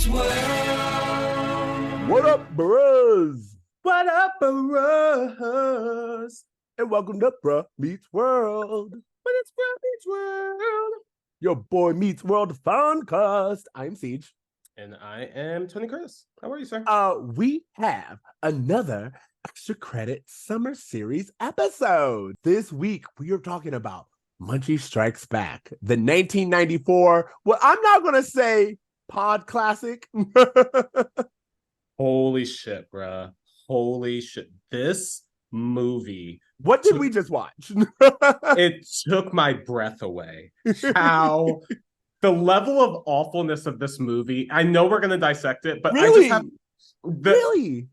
meets world. What up, bros? What up, bros? And welcome to Bruh Meets World. When it's Bruh Meets World. Your boy meets world funcast. I'm Ceej. And I am Tony Curtis. How are you, sir? We have another extra credit summer series episode. This week, we are talking about Munchie Strikes Back, the 1994, well, I'm not going to say pod classic. Holy shit, bruh. Holy shit. This movie. What did we just watch? It took my breath away. How the level of awfulness of this movie. I know we're going to dissect it, but really? I just have really?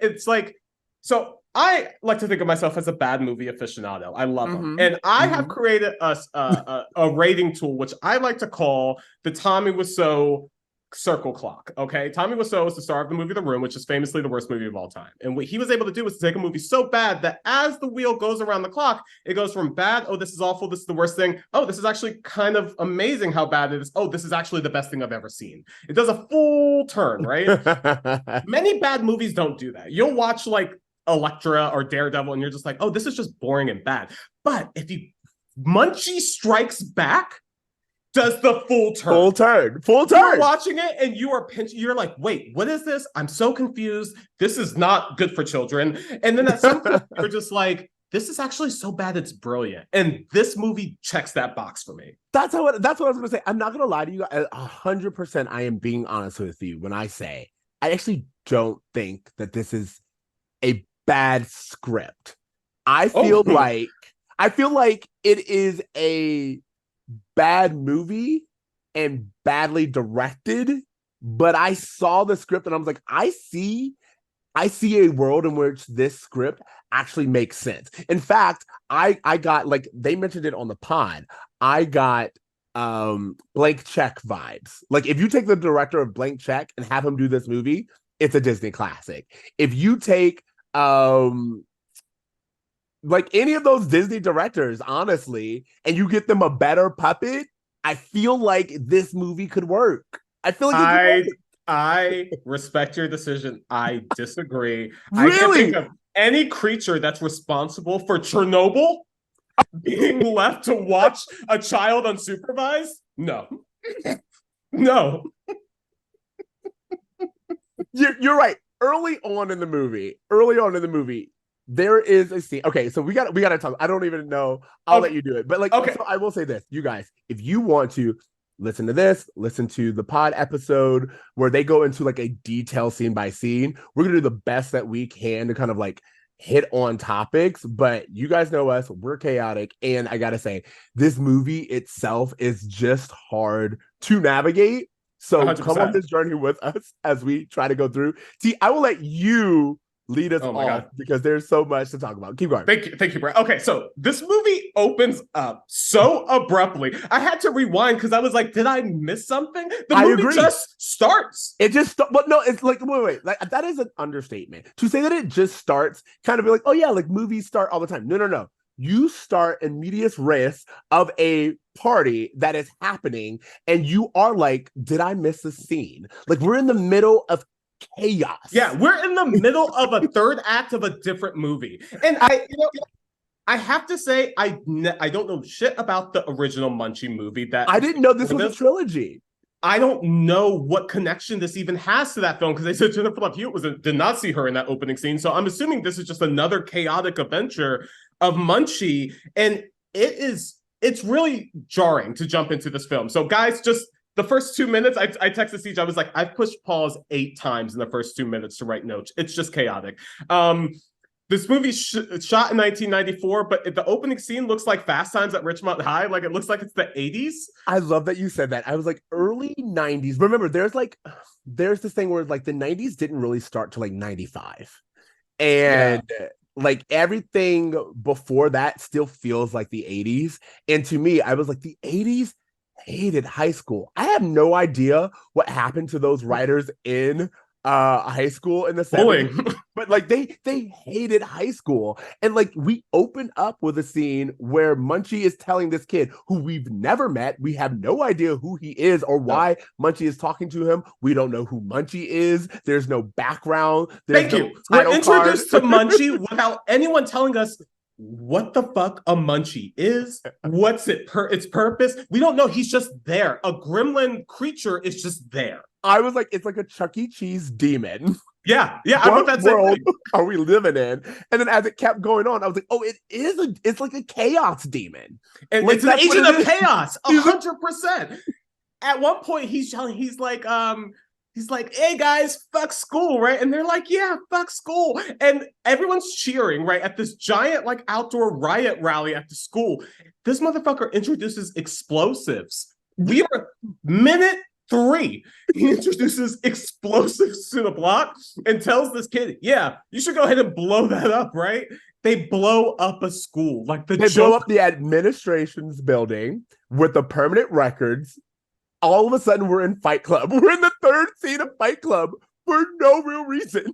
It's like, so I like to think of myself as a bad movie aficionado. I love them. And I have created a rating tool, which I like to call the Tommy Wiseau circle clock. Okay. Tommy Wiseau is the star of the movie The Room, which is famously the worst movie of all time. And what he was able to do was to take a movie so bad that as the wheel goes around the clock, it goes from bad, oh, this is awful, this is the worst thing. Oh, this is actually kind of amazing how bad it is. Oh, this is actually the best thing I've ever seen. It does a full turn, right? Many bad movies don't do that. You'll watch like Elektra or Daredevil and you're just like, oh, this is just boring and bad. But if you Munchie Strikes Back does the full turn. Full turn. You're watching it and you are pinching. You're like, wait, what is this? I'm so confused. This is not good for children. And then at some point, you're just like, this is actually so bad it's brilliant. And this movie checks that box for me. That's what I was going to say. I'm not going to lie to you. 100% I am being honest with you when I say I actually don't think that this is a bad script. I feel like it is a bad movie and badly directed, but I saw the script and I was like, I see a world in which this script actually makes sense. In fact, I got, like, they mentioned it on the pod, I got Blank Check vibes. Like, if you take the director of Blank Check and have him do this movie, it's a Disney classic. If you take like any of those Disney directors, honestly, and you get them a better puppet, I feel like this movie could work. I feel like I respect your decision. I disagree. Really? I can think of any creature that's responsible for Chernobyl being left to watch a child unsupervised. No. No. You're right. Early on in the movie, there is a scene. Okay, so we got to talk. I don't even know. I'll let you do it. But like, okay. So I will say this, you guys, if you want to listen to the pod episode where they go into like a detail scene by scene, we're going to do the best that we can to kind of like hit on topics. But you guys know us, we're chaotic. And I got to say, this movie itself is just hard to navigate. So 100%. Come on this journey with us as we try to go through. T, I will let you lead us off because there's so much to talk about. Keep going. Thank you, Brad. Okay, so this movie opens up so abruptly. I had to rewind because I was like, did I miss something? The movie just starts. It just, but no, it's like, wait. Like, that is an understatement. To say that it just starts, kind of be like, oh yeah, like movies start all the time. No. You start in medias res of a party that is happening, and you are like, did I miss a scene? Like, we're in the middle of chaos. Yeah, we're in the middle of a third act of a different movie. And I have to say, I don't know shit about the original Munchie movie. That I didn't know this was a trilogy. I don't know what connection this even has to that film because they said Jennifer Love Hewitt did not see her in that opening scene. So I'm assuming this is just another chaotic adventure of Munchie, and it's really jarring to jump into this film. So guys, just the first 2 minutes, I texted Ceej, I was like, I've pushed pause 8 times in the first 2 minutes to write notes. It's just chaotic. This movie shot in 1994, but the opening scene looks like Fast Times at Ridgemont High. Like, it looks like it's the 80s. I love that you said that. I was like, early 90s. Remember, there's this thing where like the 90s didn't really start till like 95. And like everything before that still feels like the 80s. And to me, I was like, the 80s hated high school. I have no idea what happened to those writers in high school in the 70s. Bullying. But like they hated high school. And like we open up with a scene where Munchie is telling this kid who we've never met, we have no idea who he is or why Munchie is talking to him. We don't know who Munchie is. There's no background. Thank you. We're introduced to Munchie without anyone telling us what the fuck a Munchie is, what's its purpose. We don't know. He's just there. A gremlin creature is just there. I was like, it's like a Chuck E. Cheese demon. Yeah. What world are we living in? And then as it kept going on, I was like, oh, it's like a chaos demon. And like, it's an agent of chaos, 100%. At one point, he's like, hey guys, fuck school, right? And they're like, yeah, fuck school. And everyone's cheering, right? At this giant like outdoor riot rally at the school. This motherfucker introduces explosives. We are minute 3. He introduces explosives to the block and tells this kid, yeah, you should go ahead and blow that up, right? They blow up a school. Like they blow up the administration's building with the permanent records. All of a sudden, we're in Fight Club. We're in the 3rd scene of Fight Club for no real reason.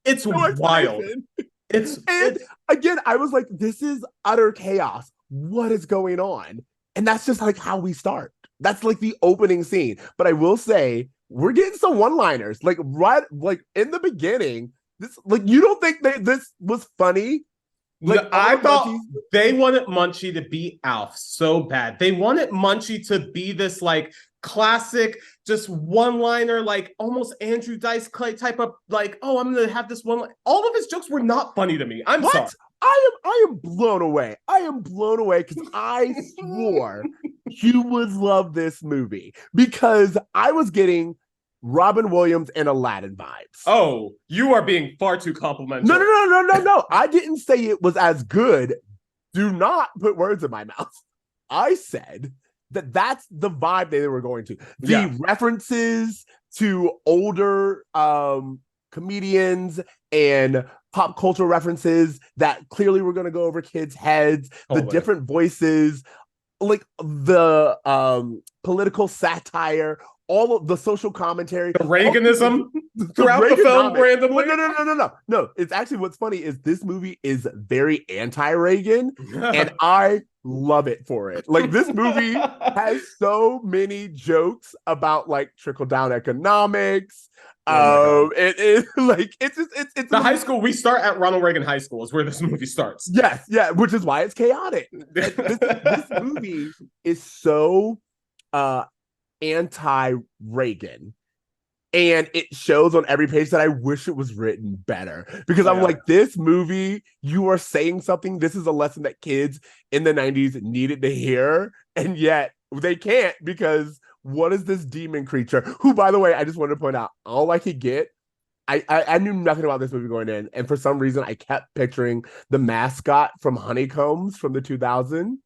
It's wild. And again, I was like, this is utter chaos. What is going on? And that's just like how we start. That's like the opening scene. But I will say, we're getting some one-liners. Like right, like in the beginning, this like you don't think that this was funny? Like I thought they wanted Munchie to be Alf so bad. They wanted Munchie to be this like classic, just one-liner, like almost Andrew Dice Clay type of like, oh, I'm gonna have this one. All of his jokes were not funny to me. I'm sorry. I am blown away. I am blown away because I swore you would love this movie because I was getting Robin Williams and Aladdin vibes. Oh, you are being far too complimentary. No. I didn't say it was as good. Do not put words in my mouth. I said that's the vibe they were going to. The references to older comedians and pop culture references that clearly were going to go over kids' heads, the different voices, like the political satire, all of the social commentary, the Reaganism throughout the film randomly. No. It's actually what's funny is this movie is very anti-Reagan, and I love it for it. Like this movie has so many jokes about like trickle down economics. It is like it's the high school. We start at Ronald Reagan High School is where this movie starts. Yes, which is why it's chaotic. This movie is so anti-Reagan, and it shows on every page that I wish it was written better because I'm like, this movie, you are saying something. This is a lesson that kids in the 90s needed to hear, and yet they can't because what is this demon creature? Who, by the way, I just wanted to point out, all I could get, I knew nothing about this movie going in, and for some reason, I kept picturing the mascot from Honeycombs from the 2000.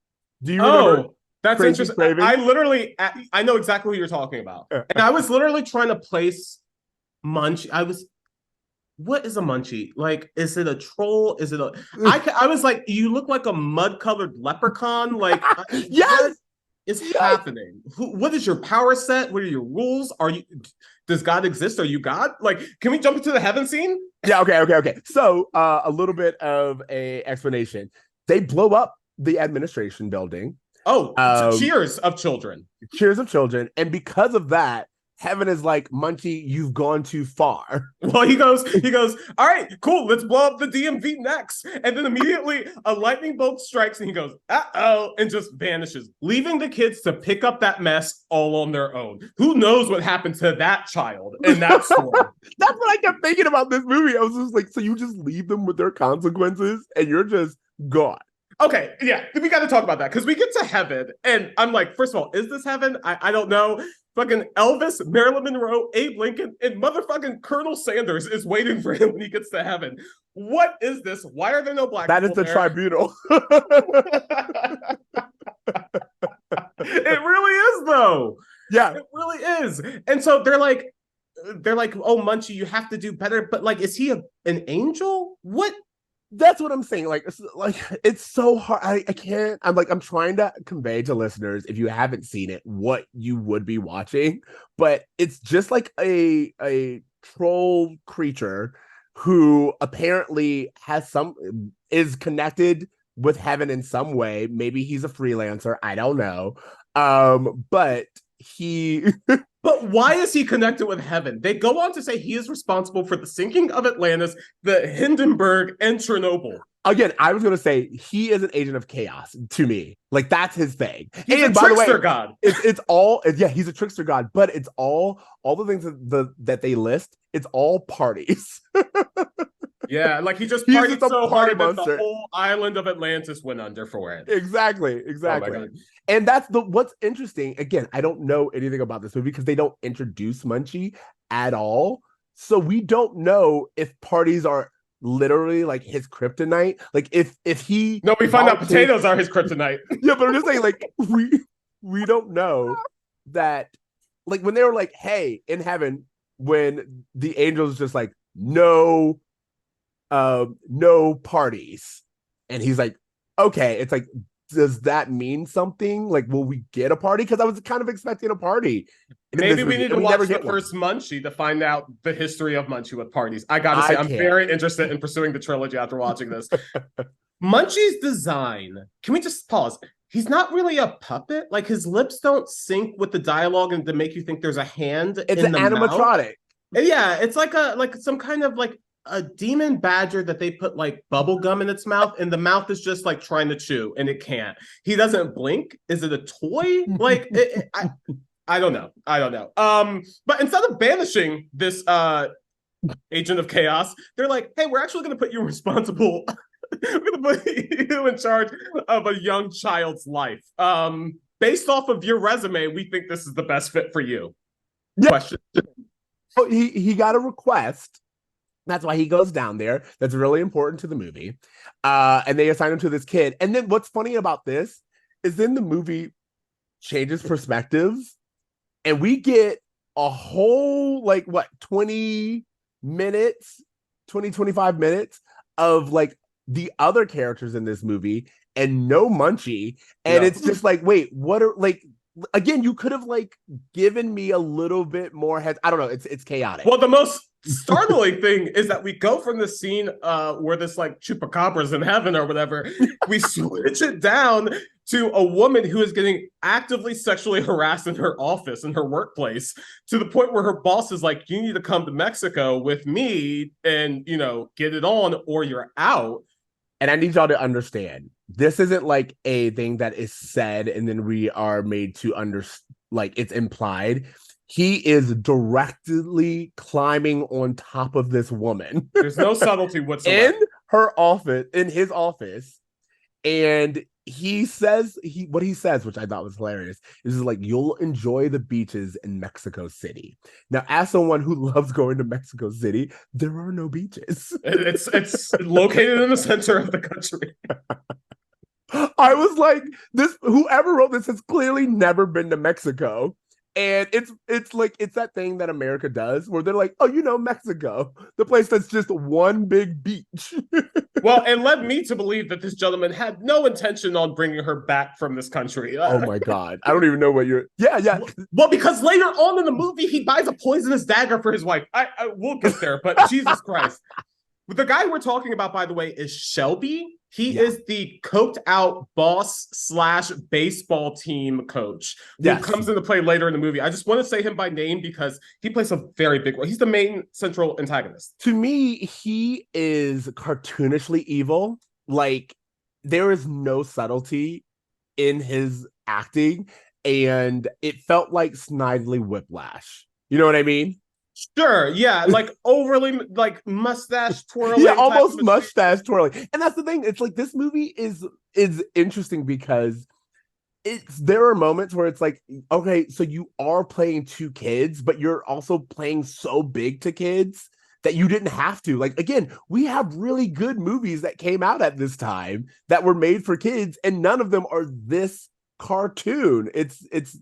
Do you remember? That's interesting. I know exactly who you're talking about. And I was literally trying to place Munchie. What is a Munchie? Like, is it a troll? Is it I was like, you look like a mud-colored leprechaun. Like, yes! What is happening? What is your power set? What are your rules? Does God exist? Are you God? Like, can we jump into the heaven scene? Yeah, okay. So, a little bit of a explanation. They blow up the administration building. Cheers of children. Cheers of children. And because of that, heaven is like, Munchie, you've gone too far. Well, he goes, all right, cool, let's blow up the DMV next. And then immediately a lightning bolt strikes and he goes, uh-oh, and just vanishes, leaving the kids to pick up that mess all on their own. Who knows what happened to that child in that story? That's what I kept thinking about this movie. I was just like, so you just leave them with their consequences and you're just gone. Okay, yeah, we got to talk about that because we get to heaven and I'm like, first of all, is this heaven? I don't know. Fucking Elvis, Marilyn Monroe, Abe Lincoln, and motherfucking Colonel Sanders is waiting for him when he gets to heaven. What is this? Why are there no black people? That is the tribunal. It really is, though. Yeah, it really is. And so they're like, oh, Munchie, you have to do better. But like, is he an angel? What? That's what I'm saying. Like it's so hard. I can't. I'm trying to convey to listeners, if you haven't seen it, what you would be watching. But it's just like a troll creature who apparently is connected with heaven in some way. Maybe he's a freelancer. I don't know. But he But why is he connected with heaven? They go on to say he is responsible for the sinking of Atlantis, the Hindenburg, and Chernobyl. Again, I was going to say he is an agent of chaos to me. Like, that's his thing. He's a trickster god. It's all, yeah, he's a trickster god, but it's all the things that they list, it's all parties. Yeah, like he just partied so hard that the whole island of Atlantis went under for it. Exactly. Oh, and that's what's interesting. Again, I don't know anything about this movie because they don't introduce Munchie at all. So we don't know if parties are literally like his kryptonite. Like if he we find out potatoes are his kryptonite. Yeah, but I'm just saying, like, we don't know that. Like when they were like, hey, in heaven, when the angels just like no parties, and he's like, okay, it's like, does that mean something? Like, will we get a party? Because I was kind of expecting a party. Maybe we need to watch the first Munchie to find out the history of Munchie with parties. I gotta say, I'm very interested in pursuing the trilogy after watching this. Munchie's design, can we just pause? He's not really a puppet. Like, his lips don't sync with the dialogue and to make you think there's a hand in the mouth. It's an animatronic. Yeah, it's like some kind of like a demon badger that they put like bubble gum in its mouth, and the mouth is just like trying to chew and it can't. He doesn't blink. Is it a toy? Like, I don't know. But instead of banishing this agent of chaos, they're like, hey, we're actually going to put you responsible. We're going to put you in charge of a young child's life. Based off of your resume, we think this is the best fit for you. Yeah. Question. Oh, he got a request. That's why he goes down there. That's really important to the movie. And they assign him to this kid. And then what's funny about this is then the movie changes perspectives, and we get a whole, like, 25 minutes of, like, the other characters in this movie and no Munchie. And it's just like, wait, what are, like, again, you could have, like, given me a little bit more heads. I don't know. It's chaotic. Well, the most startling thing is that we go from the scene where this like chupacabra's in heaven or whatever, we switch it down to a woman who is getting actively sexually harassed in her office, in her workplace, to the point where her boss is like, you need to come to Mexico with me and, you know, get it on or you're out. And I need y'all to understand, this isn't like a thing that is said and then we are made to like it's implied. He is directly climbing on top of this woman. There's no subtlety whatsoever. In his office. And he says, what he says, which I thought was hilarious, is like, you'll enjoy the beaches in Mexico City. Now, as someone who loves going to Mexico City, there are no beaches. It's located in the center of the country. I was like, whoever wrote this has clearly never been to Mexico. And it's like, it's that thing that America does where they're like, oh, you know, Mexico, the place that's just one big beach. Well, it led me to believe that this gentleman had no intention on bringing her back from this country. Oh my God. I don't even know what you're. Yeah. Well, because later on in the movie, he buys a poisonous dagger for his wife. I will get there, but Jesus Christ. The guy we're talking about, by the way, is Shelby. He is the coked out boss / baseball team coach who comes into play later in the movie. I just want to say him by name because he plays a very big role. He's the main central antagonist. To me, he is cartoonishly evil. Like, there is no subtlety in his acting, and it felt like Snidely Whiplash. You know what I mean? Sure, yeah, like overly like mustache twirling. Yeah, almost mustache twirling. And that's the thing. It's like this movie is interesting because there are moments where it's like, okay, so you are playing two kids, but you're also playing so big to kids that you didn't have to. Like, again, we have really good movies that came out at this time that were made for kids, and none of them are this cartoon.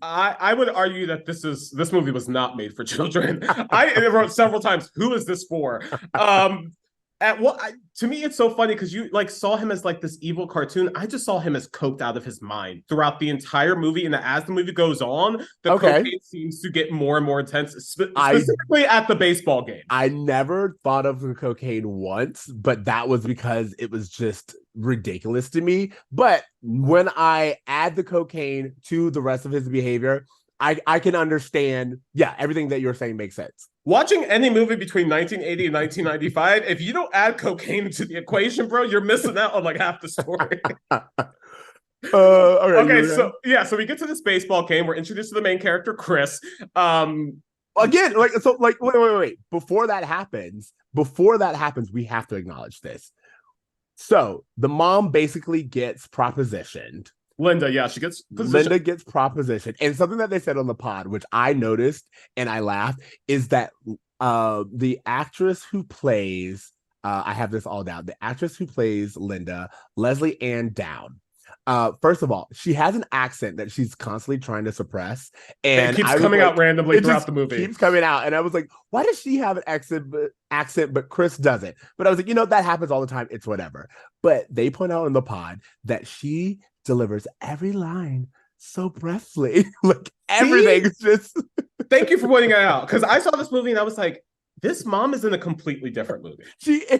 I would argue that this movie was not made for children. I wrote several times, who is this for? And To me, it's so funny because you like saw him as like this evil cartoon. I just saw him as coked out of his mind throughout the entire movie, and as the movie goes on, the cocaine seems to get more and more intense, specifically at the baseball game. I never thought of the cocaine once, but that was because it was just ridiculous to me. But when I add the cocaine to the rest of his behavior, I can understand. Yeah, everything that you're saying makes sense. Watching any movie between 1980 and 1995, if you don't add cocaine to the equation, bro, you're missing out on like half the story. Okay, so we get to this baseball game. We're introduced to the main character, Chris. Again, wait. Before that happens, we have to acknowledge this. So the mom basically gets propositioned. Linda gets propositioned. And something that they said on the pod, which I noticed and I laughed, is that the actress who plays, I have this all down, the actress who plays Linda, Leslie Ann Down. First of all, she has an accent that she's constantly trying to suppress, and it keeps coming out randomly throughout the movie. Keeps coming out, and I was like, "Why does she have an accent, but Chris doesn't?" But I was like, that happens all the time. It's whatever. But they point out in the pod that she delivers every line so breathfully, like everything's just. Thank you for pointing that out, because I saw this movie and I was like, this mom is in a completely different movie.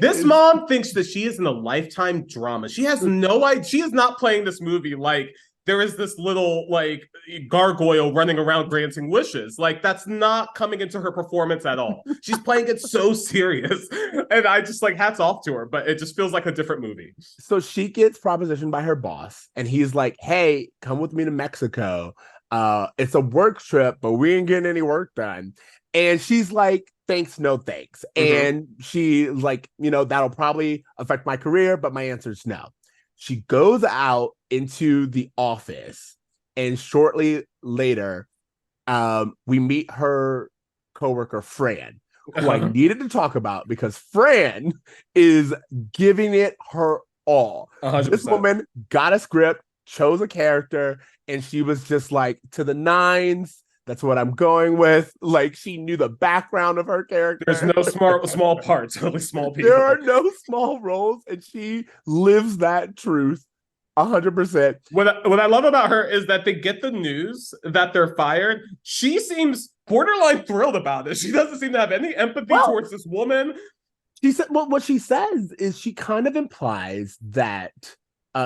This mom thinks that she is in a Lifetime drama. She has no idea. She is not playing this movie like there is this little like gargoyle running around granting wishes. Like that's not coming into her performance at all. She's playing it so serious. And I just like hats off to her, but it just feels like a different movie. So she gets propositioned by her boss and he's like, "Hey, come with me to Mexico. It's a work trip, but we ain't getting any work done." And she's like, "Thanks, no thanks." Mm-hmm. And she like, that'll probably affect my career, but my answer is no. She goes out into the office, and shortly later, we meet her coworker, Fran, who I needed to talk about because Fran is giving it her all. 100%. This woman got a script, chose a character, and she was just like to the nines. That's what I'm going with. Like, she knew the background of her character. There's no small parts, only small people. There are no small roles, and she lives that truth 100%. What I love about her is that they get the news that they're fired. She seems borderline thrilled about it. She doesn't seem to have any empathy towards this woman. She said, well, what she says is she kind of implies that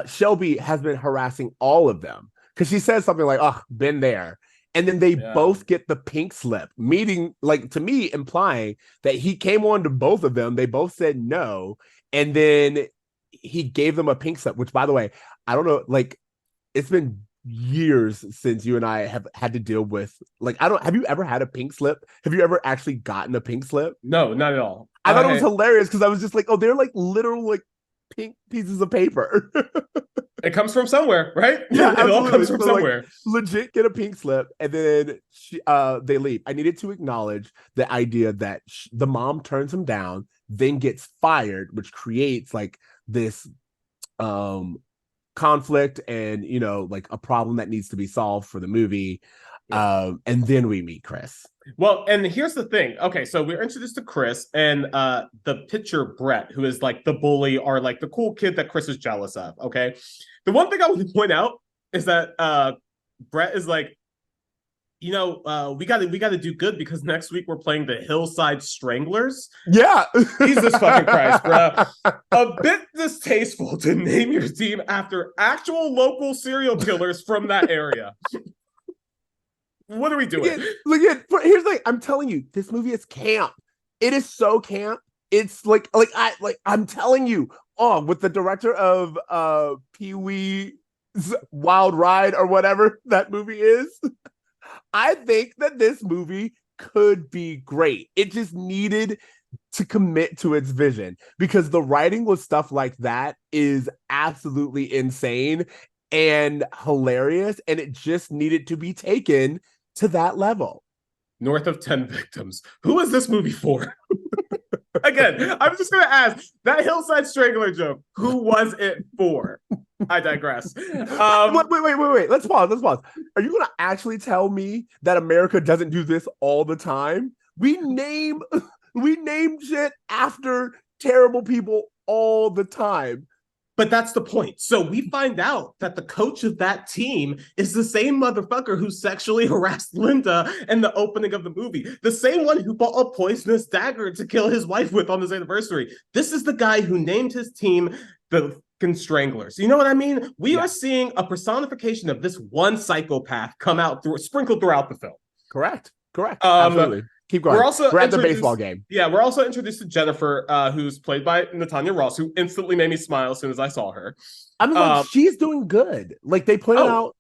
Shelby has been harassing all of them. Because she says something like, "Oh, been there." And then they both get the pink slip, meaning, like, to me, implying that he came on to both of them. They both said no. And then he gave them a pink slip, which, by the way, I don't know, like, it's been years since you and I have had to deal with, like, have you ever had a pink slip? Have you ever actually gotten a pink slip? No, not at all. I thought it was hilarious because I was just like, oh, they're like literal, like, pink pieces of paper. It comes from somewhere, right? Yeah, it all comes from somewhere. Like, legit get a pink slip, and then they leave. I needed to acknowledge the idea that the mom turns him down, then gets fired, which creates like this conflict and like a problem that needs to be solved for the movie. And then we meet Chris. Well, and here's the thing. Okay, so we're introduced to Chris and the pitcher, Brett, who is like the bully or like the cool kid that Chris is jealous of. Okay. The one thing I want to point out is that Brett is like, we gotta do good because next week we're playing the Hillside Stranglers. Yeah. Jesus fucking Christ, bro. A bit distasteful to name your team after actual local serial killers from that area. What are we doing? Look at here's the thing. I'm telling you, this movie is camp. It is so camp. It's I'm telling you, with the director of Pee-wee's Wild Ride or whatever that movie is, I think that this movie could be great. It just needed to commit to its vision because the writing with stuff like that is absolutely insane and hilarious, and it just needed to be taken to that level. North of 10 victims. Who is this movie for? Again, I'm just going to ask, that Hillside Strangler joke, who was it for? I digress. Wait. Let's pause. Are you going to actually tell me that America doesn't do this all the time? We name shit after terrible people all the time. But that's the point. So we find out that the coach of that team is the same motherfucker who sexually harassed Linda in the opening of the movie. The same one who bought a poisonous dagger to kill his wife with on his anniversary. This is the guy who named his team the Stranglers. You know what I mean? We are seeing a personification of this one psychopath come out sprinkled throughout the film. Correct. Absolutely. Keep going. We're at the baseball game. Yeah, we're also introduced to Jennifer, who's played by Natanya Ross, who instantly made me smile as soon as I saw her. I mean, like, she's doing good. Like, they pointed out,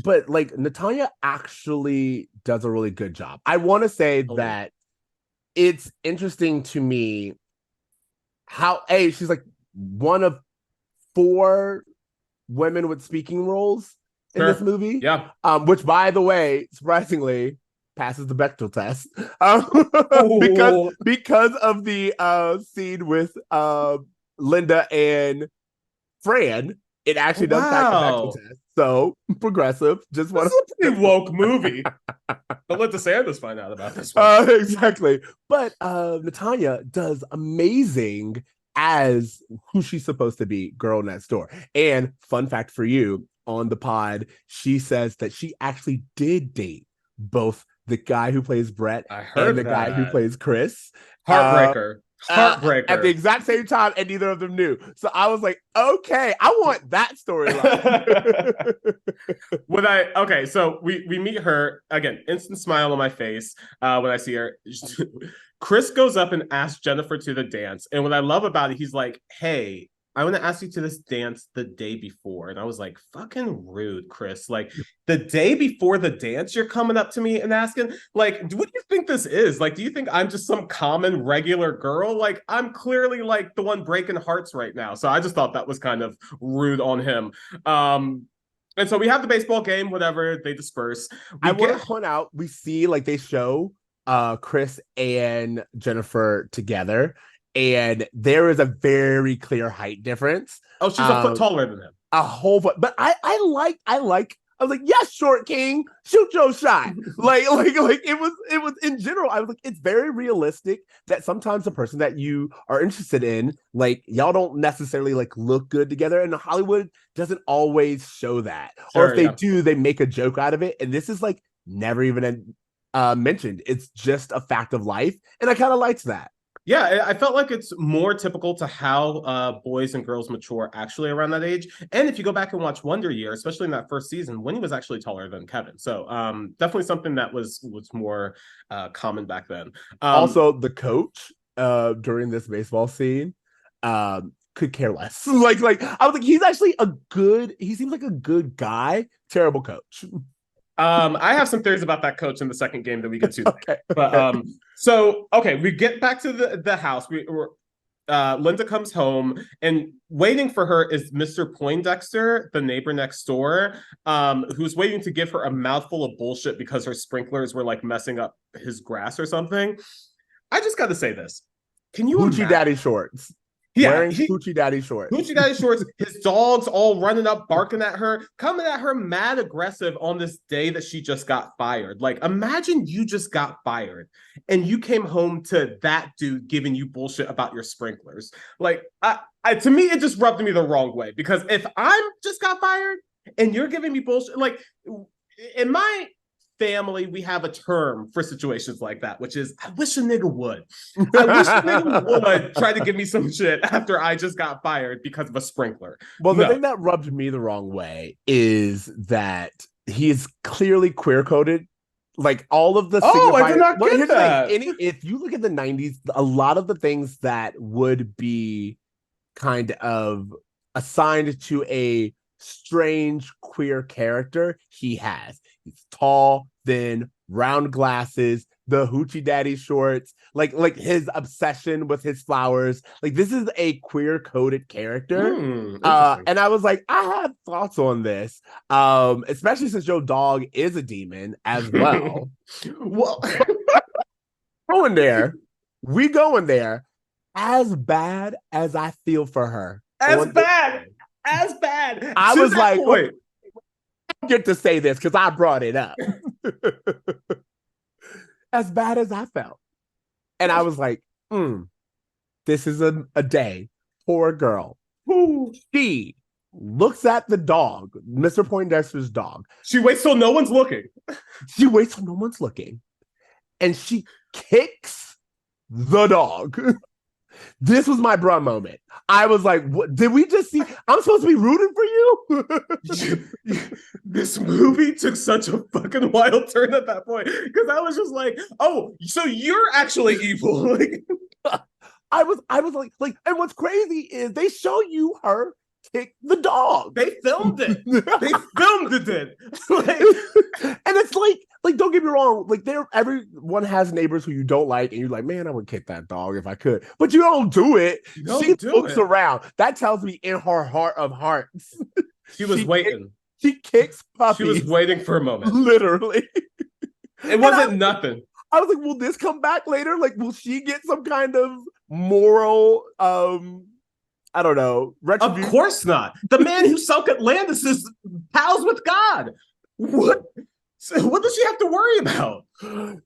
but like Natanya actually does a really good job. I want to say that it's interesting to me how she's like one of 4 women with speaking roles in this movie. Yeah. Which, by the way, surprisingly, passes the Bechdel test because of the scene with Linda and Fran. It actually does pass the Bechdel test. So progressive. Just want to pretty woke movie. Don't let DeSantis find out about this one. Exactly. But Natanya does amazing as who she's supposed to be, girl next door. And fun fact for you, on the pod, she says that she actually did date both the guy who plays Brett and the guy who plays Chris. Heartbreaker. At the exact same time, and neither of them knew. So I was like, okay, I want that storyline. So we meet her again, instant smile on my face when I see her. Chris goes up and asks Jennifer to the dance, and what I love about it, he's like, "Hey, I want to ask you to this dance the day before." And I was like, fucking rude, Chris. Like, the day before the dance, you're coming up to me and asking, like, what do you think this is? Like, do you think I'm just some common, regular girl? Like, I'm clearly, like, the one breaking hearts right now. So I just thought that was kind of rude on him. And so we have the baseball game, whatever, they disperse. I want to point out, we see, like, they show Chris and Jennifer together. And there is a very clear height difference. Oh, she's a foot taller than him. A whole foot. But I was like, yes, short king, shoot your shot. like it was in general. I was like, it's very realistic that sometimes the person that you are interested in, like, y'all don't necessarily like look good together. And Hollywood doesn't always show that. Sure, or if they do, they make a joke out of it. And this is like never even mentioned. It's just a fact of life. And I kind of liked that. Yeah, I felt like it's more typical to how boys and girls mature actually around that age. And if you go back and watch Wonder Year, especially in that first season, Winnie was actually taller than Kevin. So definitely something that was more common back then. Also, the coach during this baseball scene could care less. like I was like, he's actually he seems like a good guy, terrible coach. I have some theories about that coach in the second game that we get to. Okay. But we get back to the house. Linda comes home, and waiting for her is Mr. Poindexter, the neighbor next door, who's waiting to give her a mouthful of bullshit because her sprinklers were like messing up his grass or something. I just got to say this. Can you Hoochie Daddy shorts? Yeah, wearing Hoochie Daddy shorts. Hoochie Daddy shorts. His dogs all running up, barking at her, coming at her mad aggressive on this day that she just got fired. Like, imagine you just got fired and you came home to that dude giving you bullshit about your sprinklers. Like, to me, it just rubbed me the wrong way, because if I'm just got fired and you're giving me bullshit, like, in my family, we have a term for situations like that, which is, I wish a nigga would. I wish a nigga would try to give me some shit after I just got fired because of a sprinkler. Well, the thing that rubbed me the wrong way is that he is clearly queer coded. Like, all of the I did not get that. If you look at the 90s, a lot of the things that would be kind of assigned to a strange queer character, he has. He's tall, thin, round glasses, the Hoochie Daddy shorts, like his obsession with his flowers. Like, this is a queer coded character. And I was like, I have thoughts on this, especially since your dog is a demon as well. Well, we going there. As bad as I feel for her. As bad. I was like, I get to say this because I brought it up. As bad as I felt. And I was like, this is a day. Poor girl. She looks at the dog, Mr. Poindexter's dog. She waits till no one's looking. She waits till no one's looking. And she kicks the dog. This was my bruh moment. I was like, what did we just see? I'm supposed to be rooting for you? This movie took such a fucking wild turn at that point. Because I was just like, oh, so you're actually evil. I was like, and what's crazy is they show you her kick the dog. They filmed it. They filmed it. And it's like, don't get me wrong, like everyone has neighbors who you don't like, and you're like, man, I would kick that dog if I could, but you don't do it. She looks around. That tells me in her heart of hearts, she was waiting. She kicks Puppy. She was waiting for a moment. Literally. It wasn't nothing. I was like, will this come back later? Like, will she get some kind of moral I don't know. Of course not. The man who sunk Atlantis is pals with God. What? So what does she have to worry about?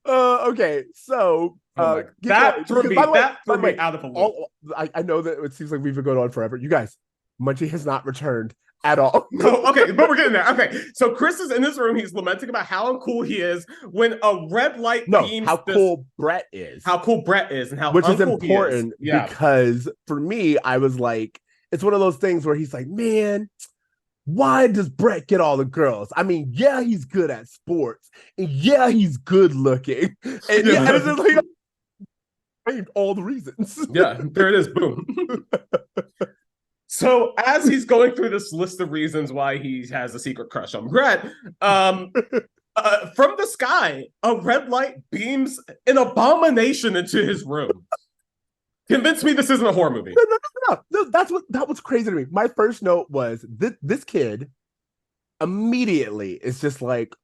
Okay, so that threw me out of a loop. I know that it seems like we've been going on forever. You guys, Munchie has not returned at all. No, okay, but we're getting there. Okay, so Chris is in his room. He's lamenting about how uncool he is when a red light beams. How cool Brett is. How cool Brett is, and how which is important because for me, I was like, it's one of those things where he's like, man, why does Brett get all the girls? I mean, yeah, he's good at sports, and yeah, he's good looking, and yeah, it's just like named all the reasons. Yeah, there it is. Boom. So as he's going through this list of reasons why he has a secret crush on Brett, from the sky, a red light beams an abomination into his room. Convince me this isn't a horror movie. No. That was crazy to me. My first note was this kid immediately is just like,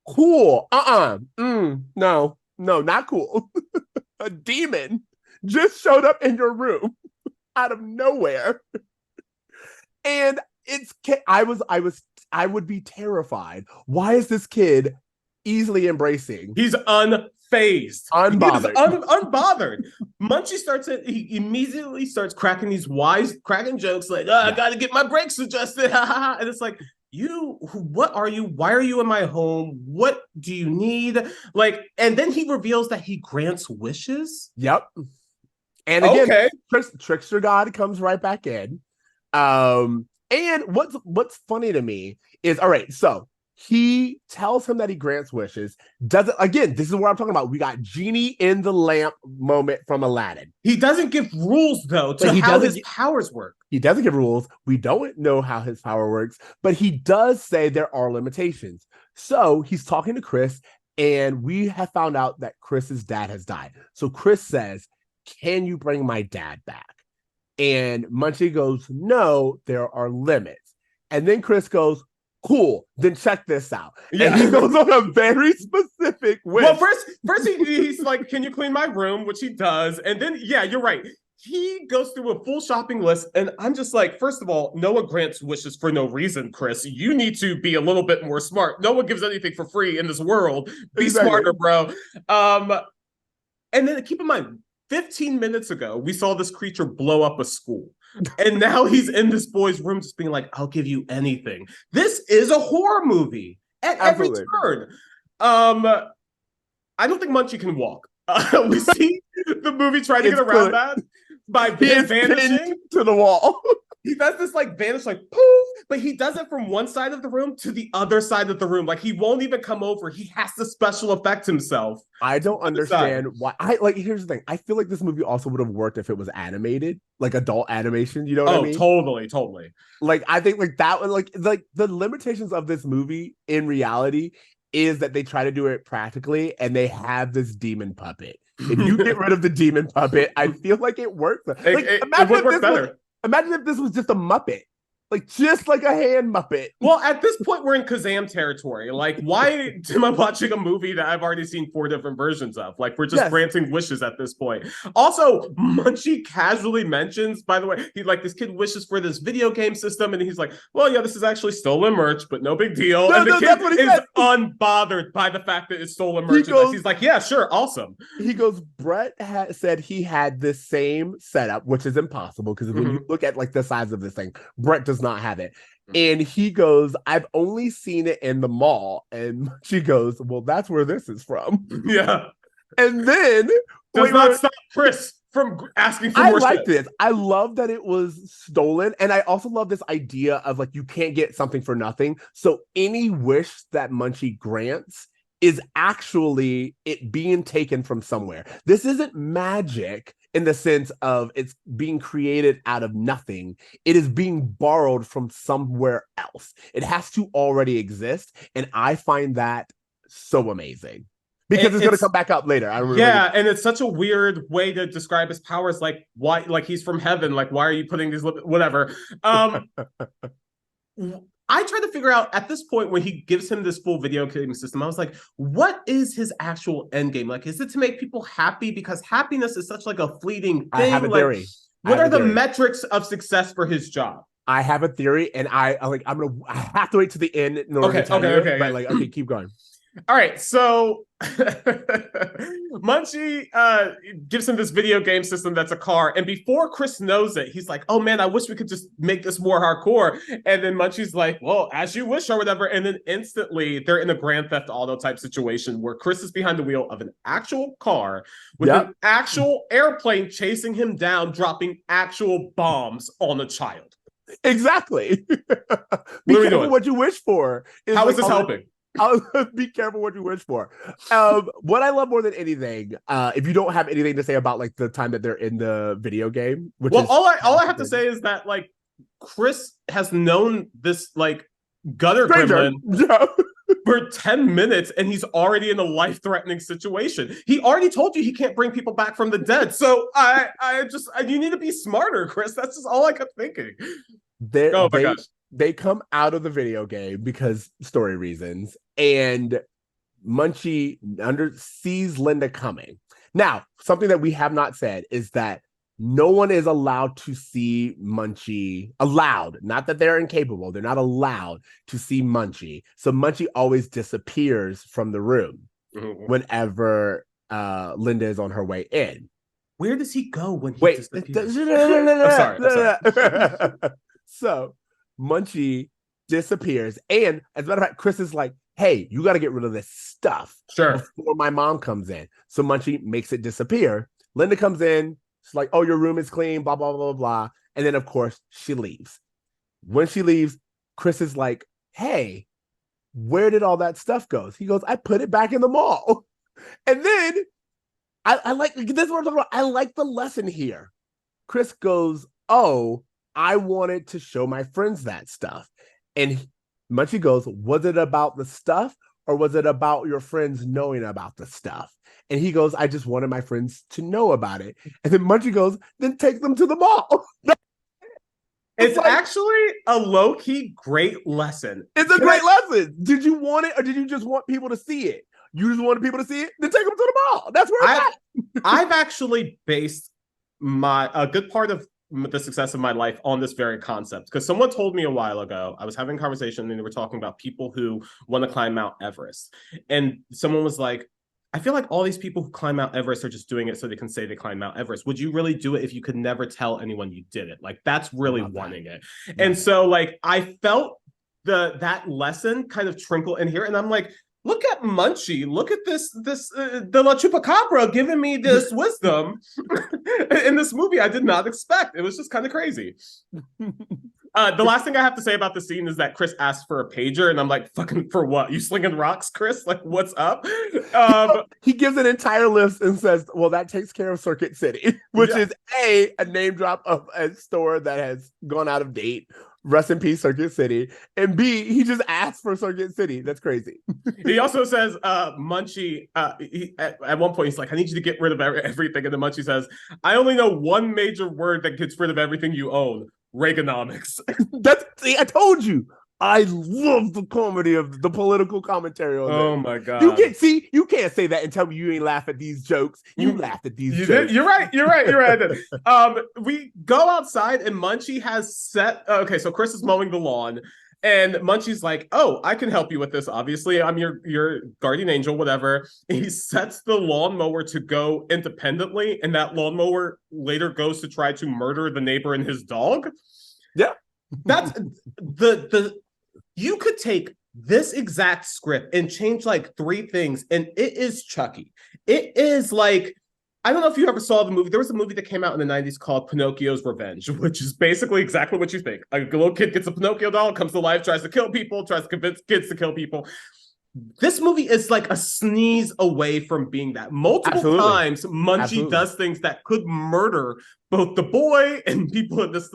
cool. No, not cool. A demon just showed up in your room out of nowhere. And I would be terrified. Why is this kid easily embracing? He's unfazed. Unbothered. Unbothered. Munchie he immediately starts cracking these cracking jokes like, I gotta get my brakes adjusted. And it's like, what are you? Why are you in my home? What do you need? Like, and then he reveals that he grants wishes. Yep. And again, Trickster God comes right back in. And what's funny to me is, all right, so he tells him that he grants wishes. This is what I'm talking about. We got Genie in the lamp moment from Aladdin. He doesn't give rules though to how his powers work. He doesn't give rules. We don't know how his power works, but he does say there are limitations. So he's talking to Chris, and we have found out that Chris's dad has died. So Chris says, can you bring my dad back? And Munchie goes, no, there are limits. And then Chris goes, cool, then check this out. Yeah. And he goes on a very specific wish. Well, first he's like, can you clean my room? Which he does. And then, yeah, you're right. He goes through a full shopping list. And I'm just like, first of all, no one grants wishes for no reason, Chris. You need to be a little bit more smart. No one gives anything for free in this world. Be smarter, bro. And then keep in mind, 15 minutes ago, we saw this creature blow up a school. And now he's in this boy's room just being like, I'll give you anything. This is a horror movie at every turn. I don't think Munchie can walk. We see the movie try to get around that by vanishing to the wall. He does this like vanish, like poof, but he does it from one side of the room to the other side of the room. Like he won't even come over. He has to special effect himself. I don't understand why. Here's the thing. I feel like this movie also would have worked if it was animated, like adult animation. You know what I mean? Totally. Like I think like that was like the limitations of this movie in reality is that they try to do it practically, and they have this demon puppet. If you get rid of the demon puppet, I feel like it works. Like, it would work better. Imagine if this was just a Muppet. Like, just like a hand Muppet. Well, at this point, we're in Kazam territory. Like, why am I watching a movie that I've already seen 4 different versions of? Like, we're just granting wishes at this point. Also, Munchie casually mentions, by the way, this kid wishes for this video game system, and he's like, well, yeah, this is actually stolen merch, but no big deal. And the kid is unbothered by the fact that it's stolen merchandise. He's like, yeah, sure, awesome. He goes, Brett said he had the same setup, which is impossible, because when you look at like the size of this thing, Brett does not have it. And he goes, I've only seen it in the mall. And she goes, well, that's where this is from. Yeah. And then does not stop Chris from asking for more. I like this. I love that it was stolen. And I also love this idea of like, you can't get something for nothing. So any wish that Munchie grants is actually it being taken from somewhere. This isn't magic in the sense of it's being created out of nothing. It is being borrowed from somewhere else. It has to already exist. And I find that so amazing. Because it's going to come back up later. And it's such a weird way to describe his powers. Like, why? Like, he's from heaven. Like, why are you putting these? Whatever. I tried to figure out at this point when he gives him this full video game system, I was like, what is his actual end game? Like, is it to make people happy? Because happiness is such like a fleeting thing. I have a theory. What are the metrics of success for his job? I have a theory, and I have to wait to the end in order to tell you. But like, okay, keep going. All right, so Munchie gives him this video game system that's a car, and before Chris knows it, he's like, oh man, I wish we could just make this more hardcore. And then Munchie's like, well, as you wish or whatever. And then instantly they're in a Grand Theft Auto type situation where Chris is behind the wheel of an actual car with an actual airplane chasing him down, dropping actual bombs on a child. Exactly. Be careful what you wish for. How is this helping? Be careful what you wish for. What I love more than anything, if you don't have anything to say about like the time that they're in the video game, all I have to say is that like Chris has known this like gutter gremlin for 10 minutes, and he's already in a life-threatening situation. He already told you he can't bring people back from the dead. So you need to be smarter, Chris. That's just all I kept thinking. Oh my gosh. They come out of the video game because story reasons, and Munchie sees Linda coming. Now, something that we have not said is that no one is allowed to see Munchie. Allowed, not that they're incapable. They're not allowed to see Munchie. So Munchie always disappears from the room whenever Linda is on her way in. Where does he go when he disappears? I'm sorry. So Munchie disappears, and as a matter of fact, Chris is like, hey, you got to get rid of this stuff before my mom comes in. So Munchie makes it disappear. Linda comes in. She's like, oh, your room is clean, blah, blah, blah, blah. And then, of course, she leaves. When she leaves, Chris is like, hey, where did all that stuff go? He goes, I put it back in the mall. And then I like this is what I'm talking about. I like the lesson here. Chris goes, oh, I wanted to show my friends that stuff. And Munchie goes, was it about the stuff or was it about your friends knowing about the stuff? And he goes, I just wanted my friends to know about it. And then Munchie goes, then take them to the mall. It's like, actually a low-key great lesson. It's a great lesson. Did you want it or did you just want people to see it? You just wanted people to see it? Then take them to the mall. That's where it's at. I've actually based a good part of the success of my life on this very concept, because someone told me a while ago, I was having a conversation and they were talking about people who want to climb Mount Everest, and someone was like, I feel like all these people who climb Mount Everest are just doing it so they can say they climb Mount Everest. Would you really do it if you could never tell anyone you did it? Like, that's really wanting it. And so like I felt that lesson kind of trickle in here, and I'm like, look at Munchie. Look at this the La Chupacabra giving me this wisdom in this movie I did not expect. It was just kind of crazy. The last thing I have to say about the scene is that Chris asked for a pager, and I'm like, fucking for what? You slinging rocks, Chris? Like, what's up? He gives an entire list and says, well, that takes care of Circuit City, which is a name drop of a store that has gone out of date. Rest in peace, Circuit City. And B, he just asked for Circuit City. That's crazy. He also says, Munchie, at one point, he's like, I need you to get rid of everything. And then Munchie says, I only know one major word that gets rid of everything you own. Reaganomics. See, I told you. I love the comedy of the political commentary on Oh this. my god! You can't say that and tell me you ain't laugh at these jokes. You laughed at these jokes. You're right. We go outside and Munchie has set. Okay, so Chris is mowing the lawn, and Munchie's like, "Oh, I can help you with this. Obviously, I'm your guardian angel, whatever." He sets the lawnmower to go independently, and that lawnmower later goes to try to murder the neighbor and his dog. Yeah, that's the. You could take this exact script and change like 3 things, and it is Chucky. It is like, I don't know if you ever saw the movie. There was a movie that came out in the 90s called Pinocchio's Revenge, which is basically exactly what you think. A little kid gets a Pinocchio doll, comes to life, tries to kill people, tries to convince kids to kill people. This movie is like a sneeze away from being that. Multiple times, Munchie does things that could murder both the boy and people in this.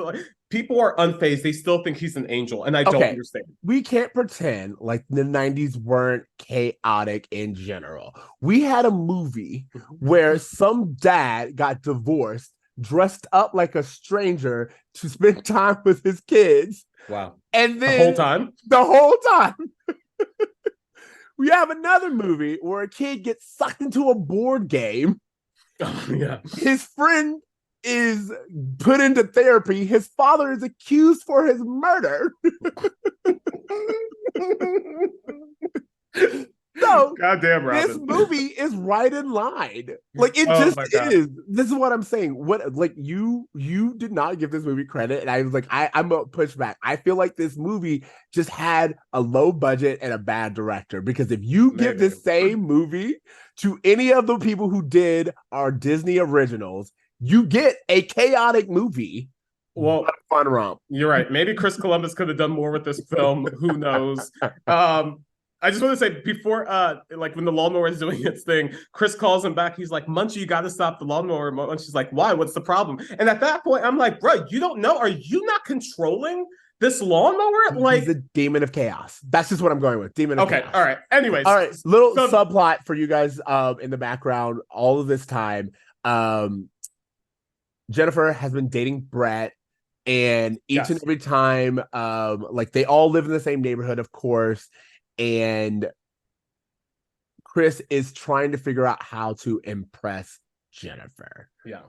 People are unfazed. They still think he's an angel, and I don't understand. We can't pretend like the 90s weren't chaotic in general. We had a movie where some dad got divorced, dressed up like a stranger to spend time with his kids. Wow. And then the whole time. We have another movie where a kid gets sucked into a board game. Oh, yeah. His friend is put into therapy. His father is accused for his murder. So, goddamn, Robin. This movie is right in line. Like, it just is. This is what I'm saying. What, like, you did not give this movie credit, and I was like, I'm gonna push back. I feel like this movie just had a low budget and a bad director, because if you give this same movie to any of the people who did our Disney originals, you get a chaotic movie. Well, fun romp. You're right. Maybe Chris Columbus could have done more with this film. Who knows? I just want to say, before, like, when the lawnmower is doing its thing, Chris calls him back. He's like, Munchie, you got to stop the lawnmower. Munchie's like, why? What's the problem? And at that point, I'm like, bro, you don't know? Are you not controlling this lawnmower? Like, he's a demon of chaos. That's just what I'm going with. Demon of chaos. All right. Anyways. All right. Little subplot for you guys in the background all of this time. Jennifer has been dating Brett, and each and every time, like, they all live in the same neighborhood, of course. And Chris is trying to figure out how to impress Jennifer. Yeah.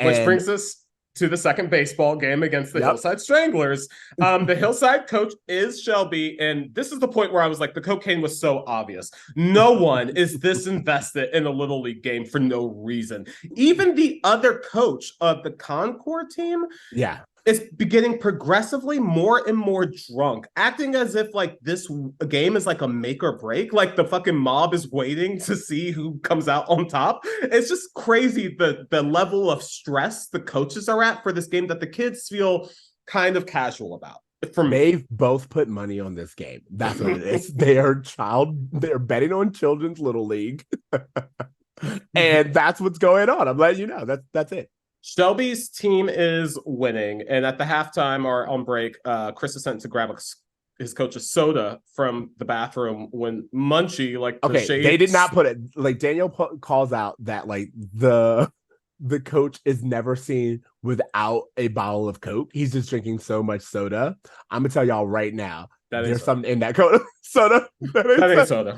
Which brings us to the second baseball game against the Hillside Stranglers. The Hillside coach is Shelby, and this is the point where I was like, the cocaine was so obvious. No one is this invested in a Little League game for no reason. Even the other coach of the Concord team is beginning progressively more and more drunk, acting as if like this game is like a make or break, like the fucking mob is waiting to see who comes out on top. It's just crazy the level of stress the coaches are at for this game that the kids feel kind of casual about. They've both put money on this game. That's what it is. They're betting on children's Little League. And that's what's going on. I'm letting you know. That's it. Shelby's team is winning, and at the halftime or on break, Chris is sent to grab his coach's soda from the bathroom when Munchie, like, they did not put it, like, Daniel calls out that, like, the coach is never seen without a bottle of Coke. He's just drinking so much soda. I'm gonna tell y'all right now, there's something in that soda. That ain't soda.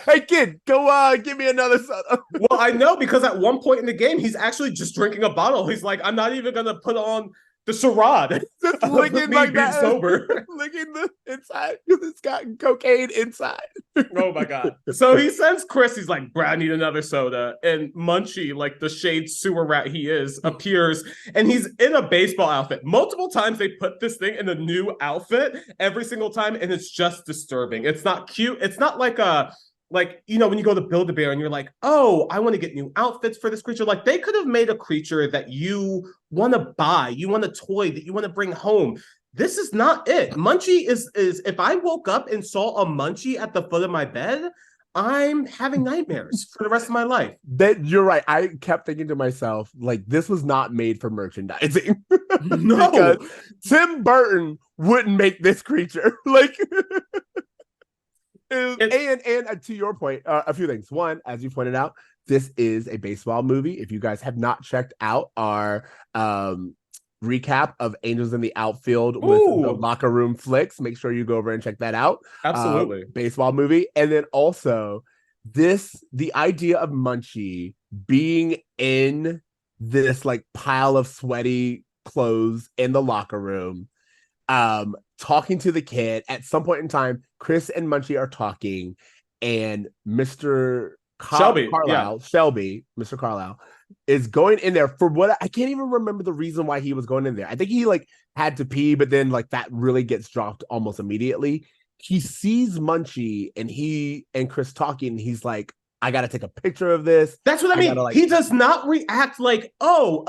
Hey, kid, go give me another soda. Well, I know, because at one point in the game, he's actually just drinking a bottle. He's like, I'm not even gonna put on the charade. Just licking like that, sober. Licking the inside because it's got cocaine inside. Oh my god. So he sends Chris, he's like, bro, I need another soda. And Munchie, like the shade sewer rat he is, appears, and he's in a baseball outfit. Multiple times they put this thing in a new outfit every single time, and it's just disturbing. It's not cute. It's not like you know, when you go to Build-A-Bear and you're like, oh, I want to get new outfits for this creature. Like, they could have made a creature that you want to buy. You want a toy that you want to bring home. This is not it. Munchie is if I woke up and saw a Munchie at the foot of my bed, I'm having nightmares for the rest of my life. That you're right. I kept thinking to myself, like, this was not made for merchandising. No. Because Tim Burton wouldn't make this creature. Like, and to your point, a few things. One, as you pointed out, this is a baseball movie. If you guys have not checked out our recap of Angels in the Outfield with the Ooh, Locker Room Flicks. Make sure you go over and check that out. absolutely. Baseball movie. And then also the idea of Munchie being in this like pile of sweaty clothes in the locker room, talking to the kid. At some point in time, Chris and Munchie are talking, and Mr. Shelby, Mr. Carlisle, is going in there for what I can't even remember the reason why he was going in there. I think he like had to pee, but then like that really gets dropped almost immediately. He sees Munchie and he and Chris talking. And he's like, I got to take a picture of this. That's what I mean. He does not react like, oh,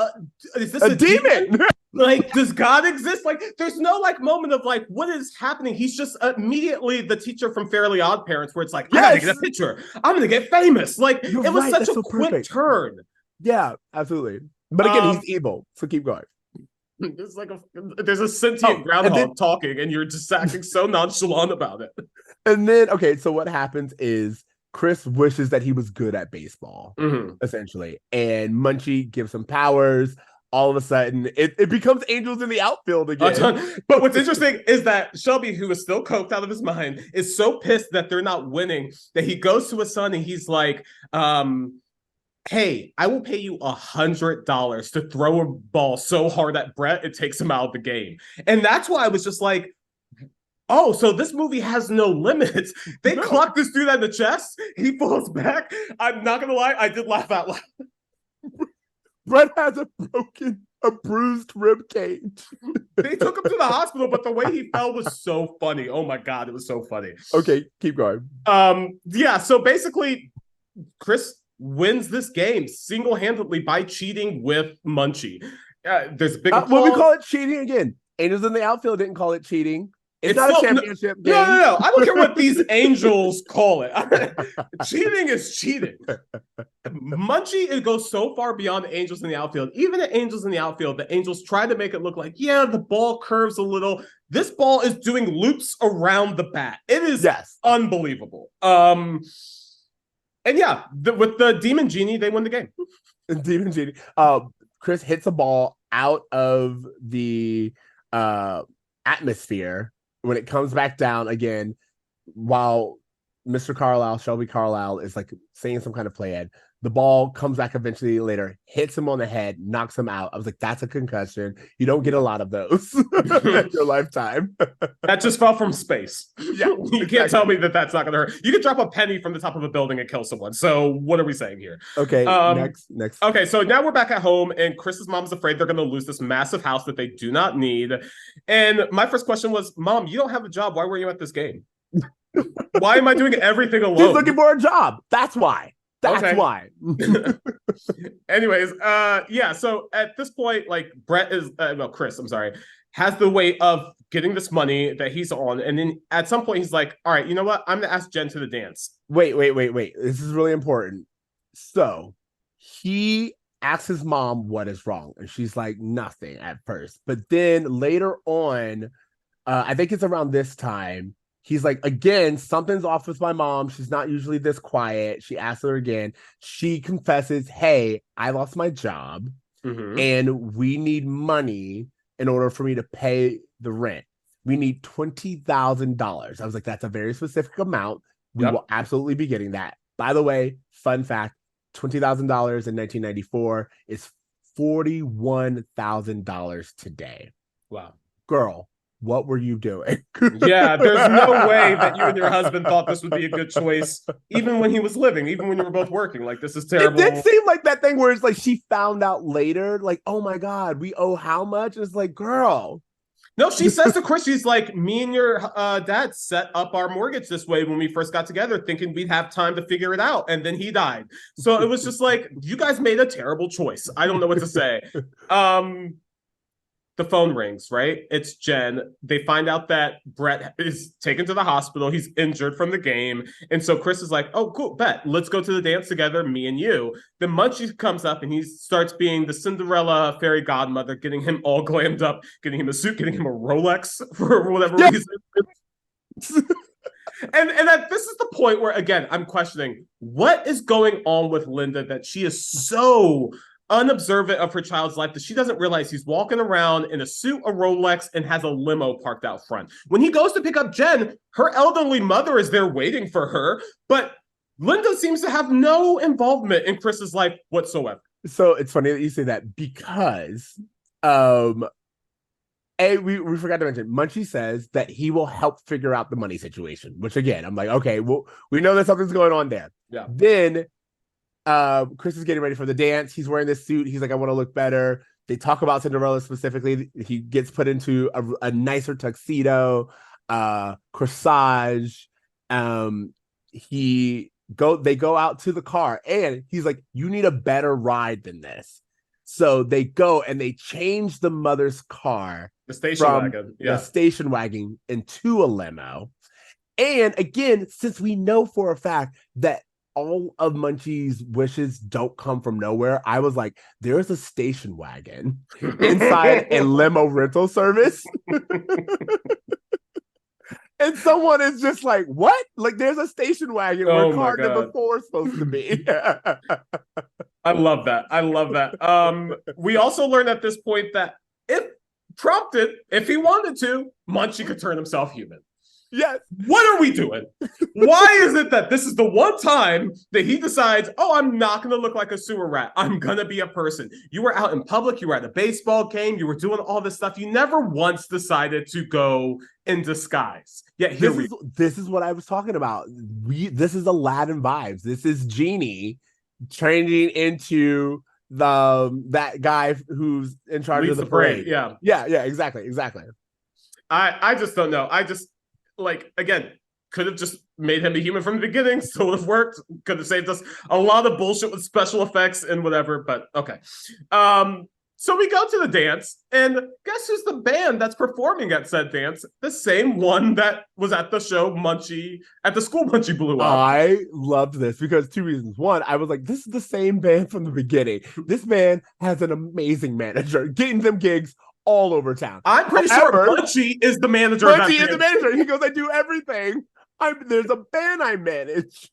is this a demon? Like, does God exist? Like, there's no like moment of like, what is happening? He's just immediately the teacher from Fairly Odd Parents, where it's like, I gotta get a picture. I'm gonna get famous. Like, it was such a quick turn. Yeah, absolutely. But again, he's evil. So keep going. There's like there's a sentient groundhog talking, and you're just acting so nonchalant about it. And then, okay, so what happens is Chris wishes that he was good at baseball, essentially. And Munchie gives him powers. All of a sudden, it becomes Angels in the Outfield again. But what's interesting is that Shelby, who is still coked out of his mind, is so pissed that they're not winning that he goes to his son and he's like, hey, I will pay you $100 to throw a ball so hard at Brett it takes him out of the game. And that's why I was just like, oh, so this movie has no limits. They clock this dude in the chest. He falls back. I'm not going to lie. I did laugh out loud. Brett has a bruised rib cage. They took him to the hospital, but the way he fell was so funny. Oh my God, it was so funny. Okay, keep going. Yeah, so basically, Chris wins this game single-handedly by cheating with Munchie. There's a big well, we call it cheating again. Angels in the Outfield didn't call it cheating. It's not a championship game. No. I don't care what these angels call it. Cheating is cheating. Munchie, it goes so far beyond the Angels in the Outfield. Even the Angels in the Outfield, the Angels try to make it look like, yeah, the ball curves a little. This ball is doing loops around the bat. It is unbelievable. And yeah, with the Demon Genie, they win the game. Demon Genie. Chris hits a ball out of the atmosphere. When it comes back down again, while Mr. Carlisle, Shelby Carlisle, is like saying some kind of play ed, the ball comes back eventually later, hits him on the head, knocks him out. I was like, that's a concussion. You don't get a lot of those in your lifetime. That just fell from space. Yeah, you can't tell me that that's not going to hurt. You can drop a penny from the top of a building and kill someone. So what are we saying here? Okay, next. Okay, so now we're back at home, and Chris's mom's afraid they're going to lose this massive house that they do not need. And my first question was, Mom, you don't have a job. Why were you at this game? Why am I doing everything alone? She's looking for a job. That's why. That's why. Anyways, yeah, so at this point, like Chris, I'm sorry, has the way of getting this money that he's on. And then at some point he's like, all right, you know what? I'm going to ask Jen to the dance. Wait. This is really important. So he asks his mom what is wrong. And she's like, nothing at first. But then later on, I think it's around this time, he's like, again, something's off with my mom. She's not usually this quiet. She asks her again. She confesses, hey, I lost my job and we need money in order for me to pay the rent. We need $20,000. I was like, that's a very specific amount. We will absolutely be getting that. By the way, fun fact, $20,000 in 1994 is $41,000 today. Wow. Girl, what were you doing? Yeah, there's no way that you and your husband thought this would be a good choice, even when he was living, even when you were both working. Like, this is terrible. It did seem like that thing where it's like she found out later, like, oh my God, we owe how much? It's like, girl. No, she says to Chris, she's like, me and your dad set up our mortgage this way when we first got together, thinking we'd have time to figure it out. And then he died. So it was just like, you guys made a terrible choice. I don't know what to say. The phone rings, right? It's Jen. They find out that Brett is taken to the hospital. He's injured from the game. And so Chris is like, oh, cool, bet. Let's go to the dance together, me and you. Then Munchie comes up and he starts being the Cinderella fairy godmother, getting him all glammed up, getting him a suit, getting him a Rolex for whatever reason. And this is the point where, again, I'm questioning what is going on with Linda that she is so unobservant of her child's life that she doesn't realize he's walking around in a suit, a Rolex, and has a limo parked out front. When he goes to pick up Jen, her elderly mother is there waiting for her, but Linda seems to have no involvement in Chris's life whatsoever. So it's funny that you say that because we forgot to mention, Munchie says that he will help figure out the money situation, which again, I'm like, okay, well, we know that something's going on there. Yeah. Then Chris is getting ready for the dance. He's wearing this suit. He's like, I want to look better. They talk about Cinderella specifically. He gets put into a nicer tuxedo, corsage. They go out to the car and he's like, you need a better ride than this. So they go and they change the mother's car, the station wagon, the station wagon into a limo. And again, since we know for a fact that all of Munchie's wishes don't come from nowhere, I was like, there's a station wagon inside a limo rental service. And someone is just like, what? Like, there's a station wagon where car number 4 is supposed to be. I love that. We also learned at this point that if prompted, if he wanted to, Munchie could turn himself human. Yes. What are we doing? Why is it that this is the one time that he decides, oh, I'm not going to look like a sewer rat. I'm going to be a person. You were out in public. You were at a baseball game. You were doing all this stuff. You never once decided to go in disguise. Yet this is what I was talking about. This is Aladdin vibes. This is Genie changing into that guy who's in charge of the parade. Yeah, exactly. I just don't know. I just, like, again, could have just made him a human from the beginning, still would have worked, could have saved us a lot of bullshit with special effects and whatever, but okay. So we go to the dance, and guess who's the band that's performing at said dance? The same one that was at the show at the school Munchie blew up. I loved this because 2 reasons. One, I was like, this is the same band from the beginning. This band has an amazing manager, getting them gigs all over town. I'm pretty sure Munchie is the manager. Munchie is the manager. He goes, I do everything. There's a band I manage.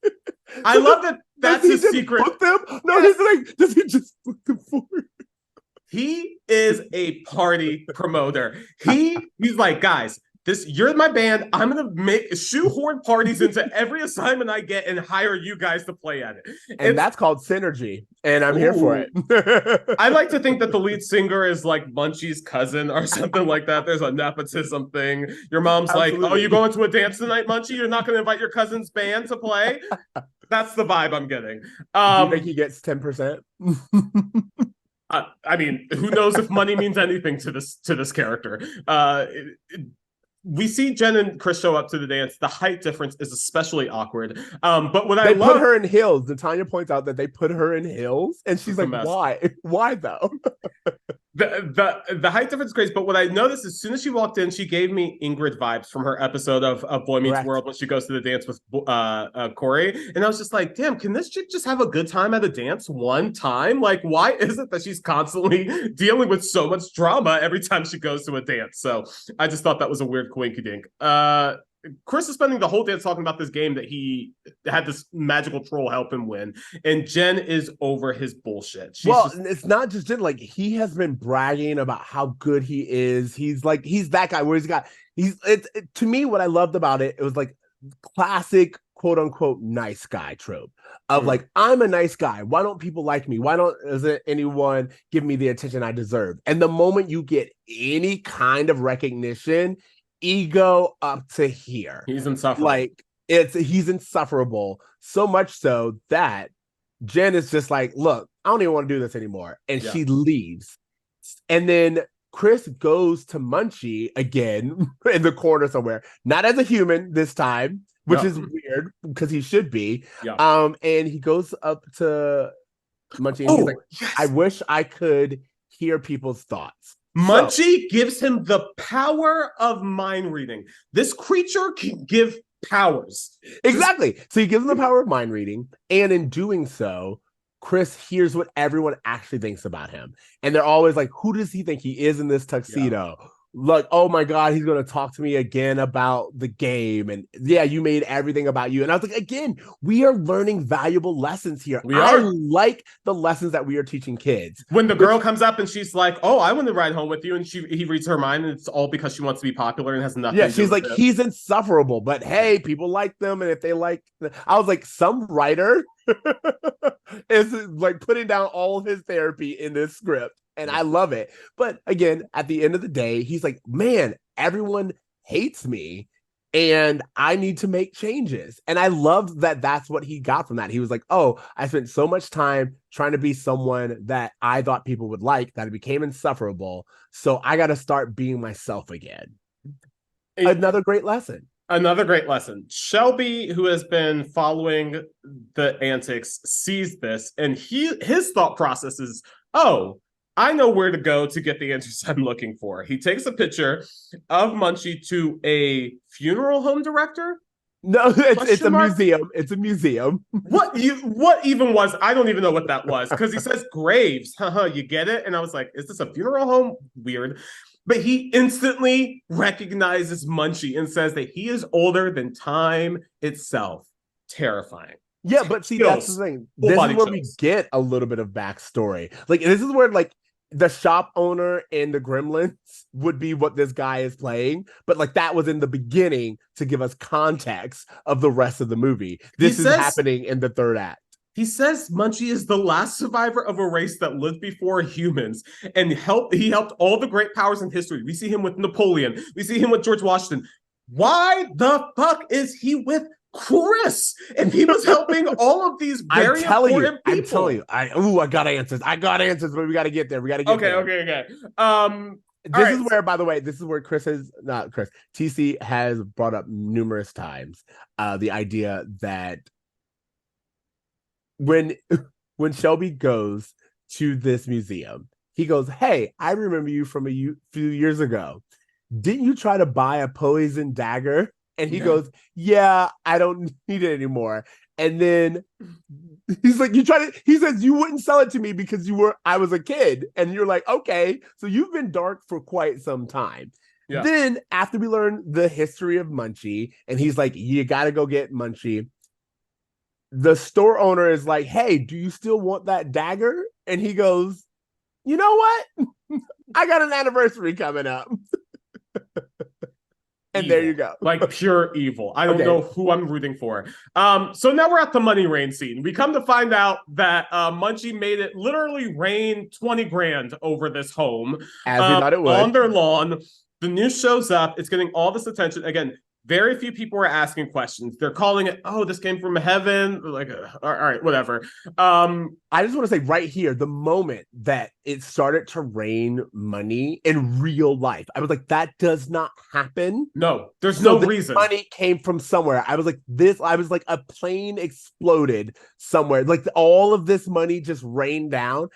I love that. That's his secret. Book them? No, he's like, does he just book them for you? He is a party promoter. He's like, guys, you're my band. I'm gonna make shoehorn parties into every assignment I get and hire you guys to play at it. And that's called synergy. And I'm here for it. I like to think that the lead singer is like Munchie's cousin or something like that. There's a nepotism thing. Your mom's Absolutely. Like, oh, you going to a dance tonight, Munchie? You're not gonna invite your cousin's band to play? That's the vibe I'm getting. Do you think he gets 10%? I mean, who knows if money means anything to this character? We see Jen and Chris show up to the dance. The height difference is especially awkward. But what they put her in heels. Natanya points out that they put her in heels, and she's like, "Why? Why though?" The height difference is crazy. But what I noticed as soon as she walked in, she gave me Ingrid vibes from her episode of Boy Meets World when she goes to the dance with Cory, and I was just like, "Damn, can this chick just have a good time at a dance one time? Like, why is it that she's constantly dealing with so much drama every time she goes to a dance?" So I just thought that was a weird coinky dink. Chris is spending the whole dance talking about this game that he had this magical troll help him win, and Jen is over his bullshit. It's not just Jen. Like, he has been bragging about how good he is. He's that guy where to me, what I loved about it, it was like classic quote unquote nice guy trope of like, I'm a nice guy. Why don't people like me? Why doesn't anyone give me the attention I deserve? And the moment you get any kind of recognition, ego up to here. He's insufferable. Like, he's insufferable. So much so that Jen is just like, look, I don't even want to do this anymore. And she leaves. And then Chris goes to Munchie again in the corner somewhere, not as a human this time, which is weird because he should be. Yeah. And he goes up to Munchie and he's like, yes. I wish I could hear people's thoughts. Munchie gives him the power of mind reading. This creature can give powers. Exactly. So he gives him the power of mind reading. And in doing so, Chris hears what everyone actually thinks about him. And they're always like, who does he think he is in this tuxedo? Look, oh my God, he's going to talk to me again about the game. And yeah, you made everything about you. And I was like, again, we are learning valuable lessons here. I like the lessons that we are teaching kids. When the girl comes up and she's like, oh, I want to ride home with you. And he reads her mind and it's all because she wants to be popular and has nothing to do she's with like, he's insufferable, but hey, people like them. And if they like, I was like, some writer is like putting down all of his therapy in this script. And I love it. But again, at the end of the day, he's like, man, everyone hates me and I need to make changes. And I loved that that's what he got from that. He was like, oh, I spent so much time trying to be someone that I thought people would like that it became insufferable. So I got to start being myself again. Another great lesson. Another great lesson. Shelby, who has been following the antics, sees this and his thought process is, oh, I know where to go to get the answers I'm looking for. He takes a picture of Munchie to a funeral home director. No, it's a museum. It's a museum. What even was? I don't even know what that was because he says graves. You get it? And I was like, is this a funeral home? Weird. But he instantly recognizes Munchie and says that he is older than time itself. Terrifying. Yeah, but see, that's the thing. This is where we get a little bit of backstory. Like, this is where, like, the shop owner and the gremlins would be what this guy is playing. But, like, that was in the beginning to give us context of the rest of the movie. This is happening in the third act. He says Munchie is the last survivor of a race that lived before humans and he helped all the great powers in history. We see him with Napoleon. We see him with George Washington. Why the fuck is he with Chris? And he was helping all of these very important people. I'm telling you. I got answers. But we got to get there. Okay. This is where, by the way, TC has brought up numerous times the idea that when Shelby goes to this museum, he goes, hey, I remember you from a few years ago. Didn't you try to buy a poison dagger? And he goes, yeah, I don't need it anymore. And then he's like, he says, you wouldn't sell it to me because I was a kid. And you're like, okay, so you've been dark for quite some time. Yeah. Then after we learn the history of Munchie, and he's like, you got to go get Munchie. The store owner is like, hey, do you still want that dagger? And he goes, you know what? I got an anniversary coming up. And evil. There you go. Like pure evil. I don't know who I'm rooting for. So now we're at the money rain scene. We come to find out that Munchie made it literally rain 20 grand over this home. As we thought it would. On their lawn. The news shows up. It's getting all this attention. Again, very few people are asking questions. They're calling it, oh, this came from heaven. Like, all right, whatever. I just want to say right here, the moment that it started to rain money in real life, I was like, that does not happen. No, there's no reason. Money came from somewhere. I was like, a plane exploded somewhere. Like all of this money just rained down.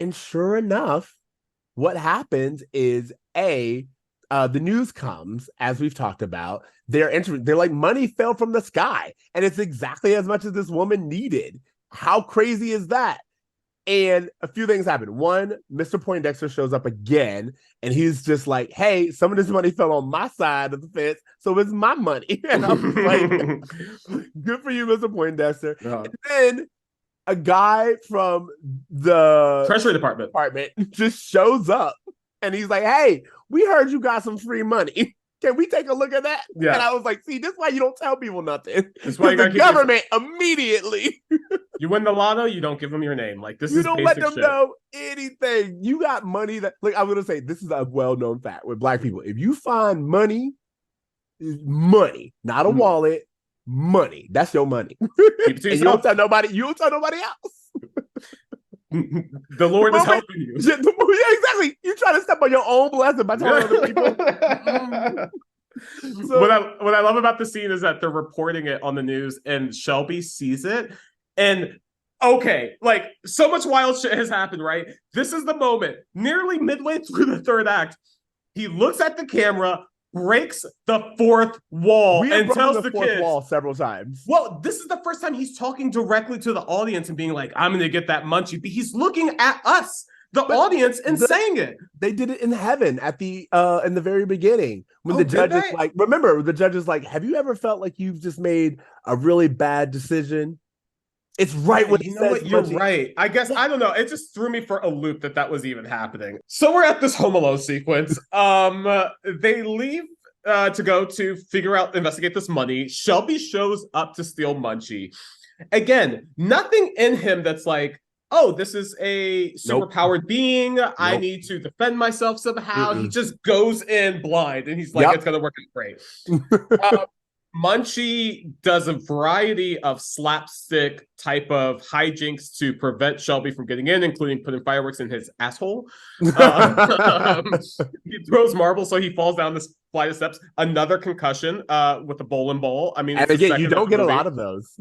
And sure enough, what happens is the news comes, as we've talked about. They're like, money fell from the sky, and it's exactly as much as this woman needed. How crazy is that? And a few things happen. One, Mr. Poindexter shows up again, and he's just like, hey, some of this money fell on my side of the fence, so it's my money. And I'm like, good for you, Mr. Poindexter. And then a guy from the Treasury Department just shows up, and he's like, hey, we heard you got some free money. Can we take a look at that? Yeah. And I was like, see, this is why you don't tell people nothing. That's why the government immediately. You win the lotto, you don't give them your name. Like, this you is don't let them know anything. You got money that, like, I'm going to say, this is a well-known fact with Black people. If you find money, not a wallet, money. That's your money. And you don't tell nobody else. The Lord is helping you. Yeah, exactly. You try to step on your own blessing by telling other people. So, what I love about the scene is that they're reporting it on the news, and Shelby sees it. And okay, like, so much wild shit has happened, right? This is the moment, nearly midway through the third act. He looks at the camera, breaks the fourth wall, and tells the kids wall several times. Well, this is the first time he's talking directly to the audience and being like, I'm gonna get that Munchie. But he's looking at us. the audience and sang it. They did it in heaven at the in the very beginning when the did judge is they? like, remember, the judge is like, have you ever felt like you've just made a really bad decision? It's right when you know what? You're right. I guess I don't know. It just threw me for a loop that was even happening. So we're at this Home Alone sequence. They leave to go to investigate this money. Shelby shows up to steal Munchie. Again, nothing in him that's like, oh, this is a superpowered being. I need to defend myself somehow. He just goes in blind and he's like, it's going to work out great. Munchie does a variety of slapstick type of hijinks to prevent Shelby from getting in, including putting fireworks in his asshole. He throws marbles, so he falls down this flight of steps. Another concussion with a bowling ball. I mean, and again, you don't get a lot of those.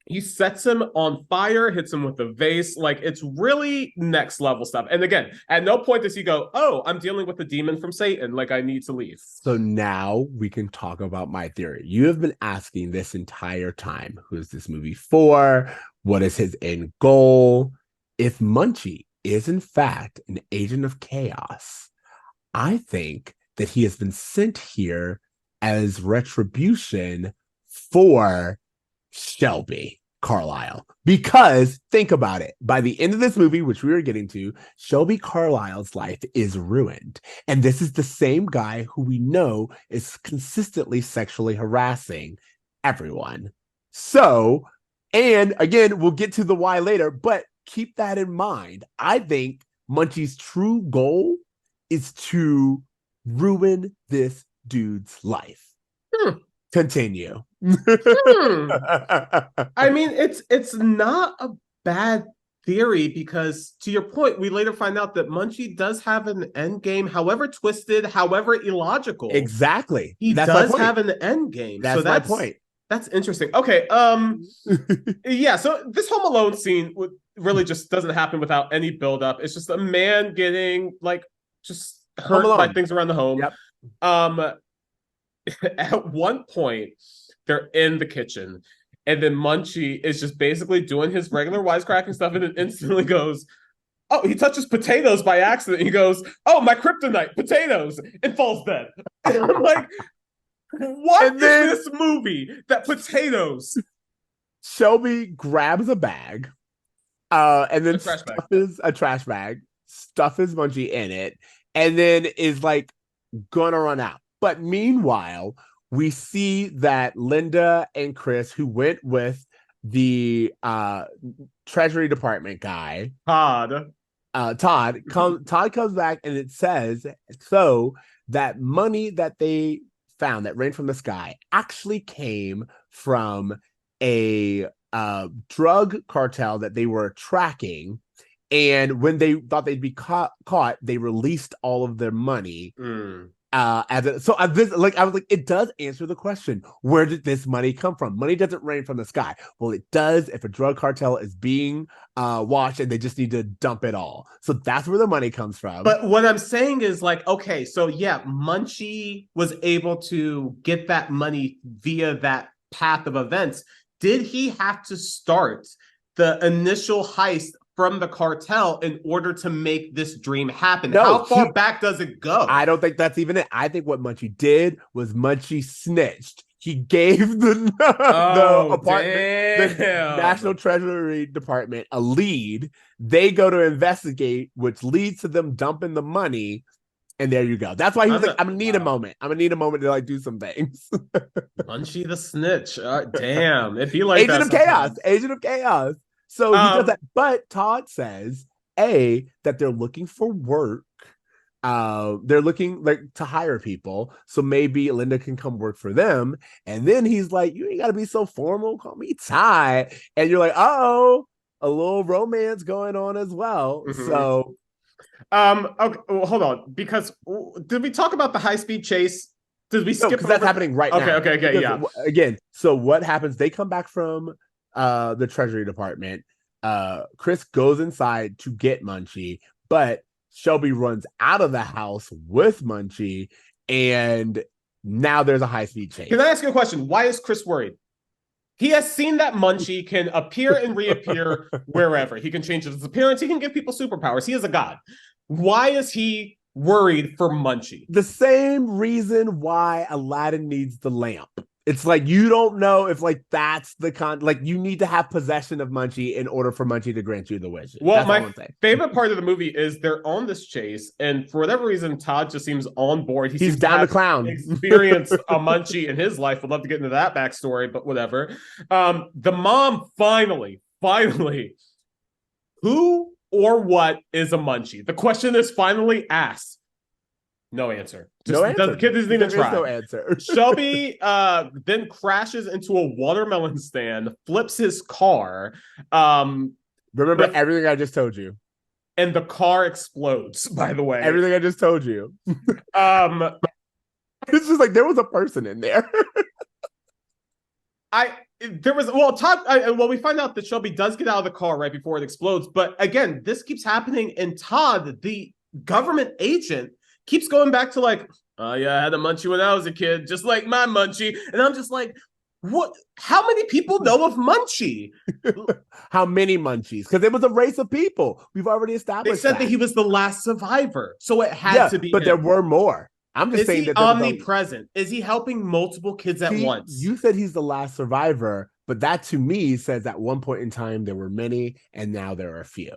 He sets him on fire, hits him with a vase. Like, it's really next level stuff. And again, at no point does he go, oh, I'm dealing with the demon from Satan. Like, I need to leave. So now we can talk about my theory. You have been asking this entire time, who is this movie for? What is his end goal? If Munchie is in fact an agent of chaos, I think that he has been sent here as retribution for Shelby Carlisle. Because think about it, by the end of this movie, which we were getting to, Shelby Carlisle's life is ruined. And this is the same guy who we know is consistently sexually harassing everyone. So, and again, we'll get to the why later, but keep that in mind. I think Munchie's true goal is to ruin this dude's life. Continue. I mean, it's not a bad theory because, to your point, we later find out that Munchie does have an end game, however twisted, however illogical. Exactly. He does have an end game. That's my point. That's interesting. Okay. Yeah. So this Home Alone scene really just doesn't happen without any buildup. It's just a man getting like just hurt by things around the home. Yep. At one point, they're in the kitchen, and then Munchie is just basically doing his regular wisecracking stuff, and it instantly goes, oh, he touches potatoes by accident. He goes, oh, my kryptonite, potatoes, and falls dead. And I'm like, what is this movie that potatoes? Shelby grabs a bag, and then a trash bag, stuffs Munchie in it, and then is like gonna run out. But meanwhile, we see that Linda and Chris, who went with the Treasury Department guy, Todd comes back, and it says so that money that they found that rained from the sky actually came from a drug cartel that they were tracking. And when they thought they'd be caught, they released all of their money. I was like, it does answer the question. Where did this money come from? Money doesn't rain from the sky. Well, it does if a drug cartel is being watched and they just need to dump it all. So that's where the money comes from. But what I'm saying is like, okay, so yeah, Munchie was able to get that money via that path of events. Did he have to start the initial heist from the cartel in order to make this dream happen? No, how far back does it go? I don't think that's even it. I think what Munchie did was Munchie snitched. He gave the apartment, the National Treasury Department, a lead. They go to investigate, which leads to them dumping the money. And there you go. That's why he was like, I'm gonna need a moment. I'm gonna need a moment to like do some things. Munchie the snitch. Damn. It'd be like Agent of Chaos. Agent of Chaos. So he does that. But Todd says, that they're looking for work. They're looking like to hire people. So maybe Linda can come work for them. And then he's like, you ain't gotta be so formal. Call me Ty. And you're like, oh, a little romance going on as well. Mm-hmm. So okay, well, hold on. Because did we talk about the high-speed chase? Did we skip? Because that's happening right now. Okay, because, yeah. Again, so what happens? They come back from the Treasury Department. Chris goes inside to get Munchie, but Shelby runs out of the house with Munchie, and now there's a high-speed chase. Can I ask you a question? Why is Chris worried? He has seen that Munchie can appear and reappear wherever. He can change his appearance. He can give people superpowers. He is a god. Why is he worried for Munchie? The same reason why Aladdin needs the lamp. It's like you don't know if like that's the like you need to have possession of Munchie in order for Munchie to grant you the wishes. Well, my favorite part of the movie is they're on this chase, and for whatever reason, Todd just seems on board. He's down to clown. Experience a Munchie in his life. Would love to get into that backstory, but whatever. The mom finally, who or what is a Munchie? The question is finally asked. No answer. No answer. The kid doesn't even try. No answer. Shelby then crashes into a watermelon stand, flips his car. Remember everything I just told you. And the car explodes, by the way. Everything I just told you. It's just like there was a person in there. We find out that Shelby does get out of the car right before it explodes. But again, this keeps happening, and Todd, the government agent, keeps going back to like, oh yeah, I had a Munchie when I was a kid, just like my Munchie. And I'm just like, what? How many people know of Munchie? How many Munchies? Because it was a race of people. We've already established. They said that he was the last survivor, so it had to be. But there were more. I'm just saying that omnipresent. Is he helping multiple kids at once? You said he's the last survivor, but that to me says at one point in time there were many, and now there are a few.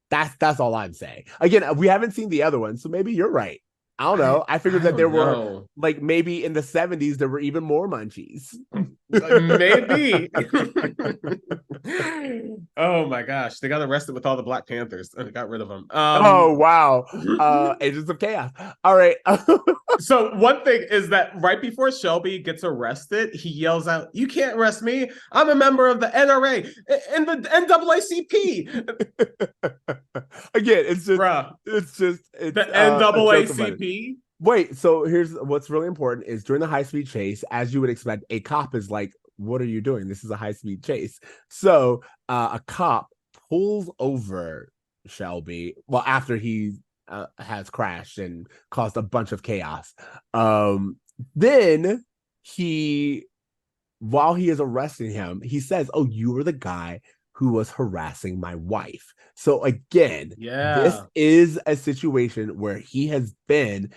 That's all I'm saying. Again, we haven't seen the other one, so maybe you're right. I don't know. I figured that there were like maybe in the 70s there were even more Munchies. Maybe. Oh my gosh, they got arrested with all the Black Panthers and got rid of them. Oh wow, Agents of Chaos. All right. So one thing is that right before Shelby gets arrested, he yells out, "You can't arrest me! I'm a member of the NRA and the NAACP." Again, it's just the NAACP. Wait, so here's what's really important is during the high-speed chase, as you would expect, a cop is like, what are you doing? This is a high-speed chase. So a cop pulls over Shelby, well, after he has crashed and caused a bunch of chaos. Then while he is arresting him, he says, oh, you were the guy who was harassing my wife. So again, this is a situation where he has planned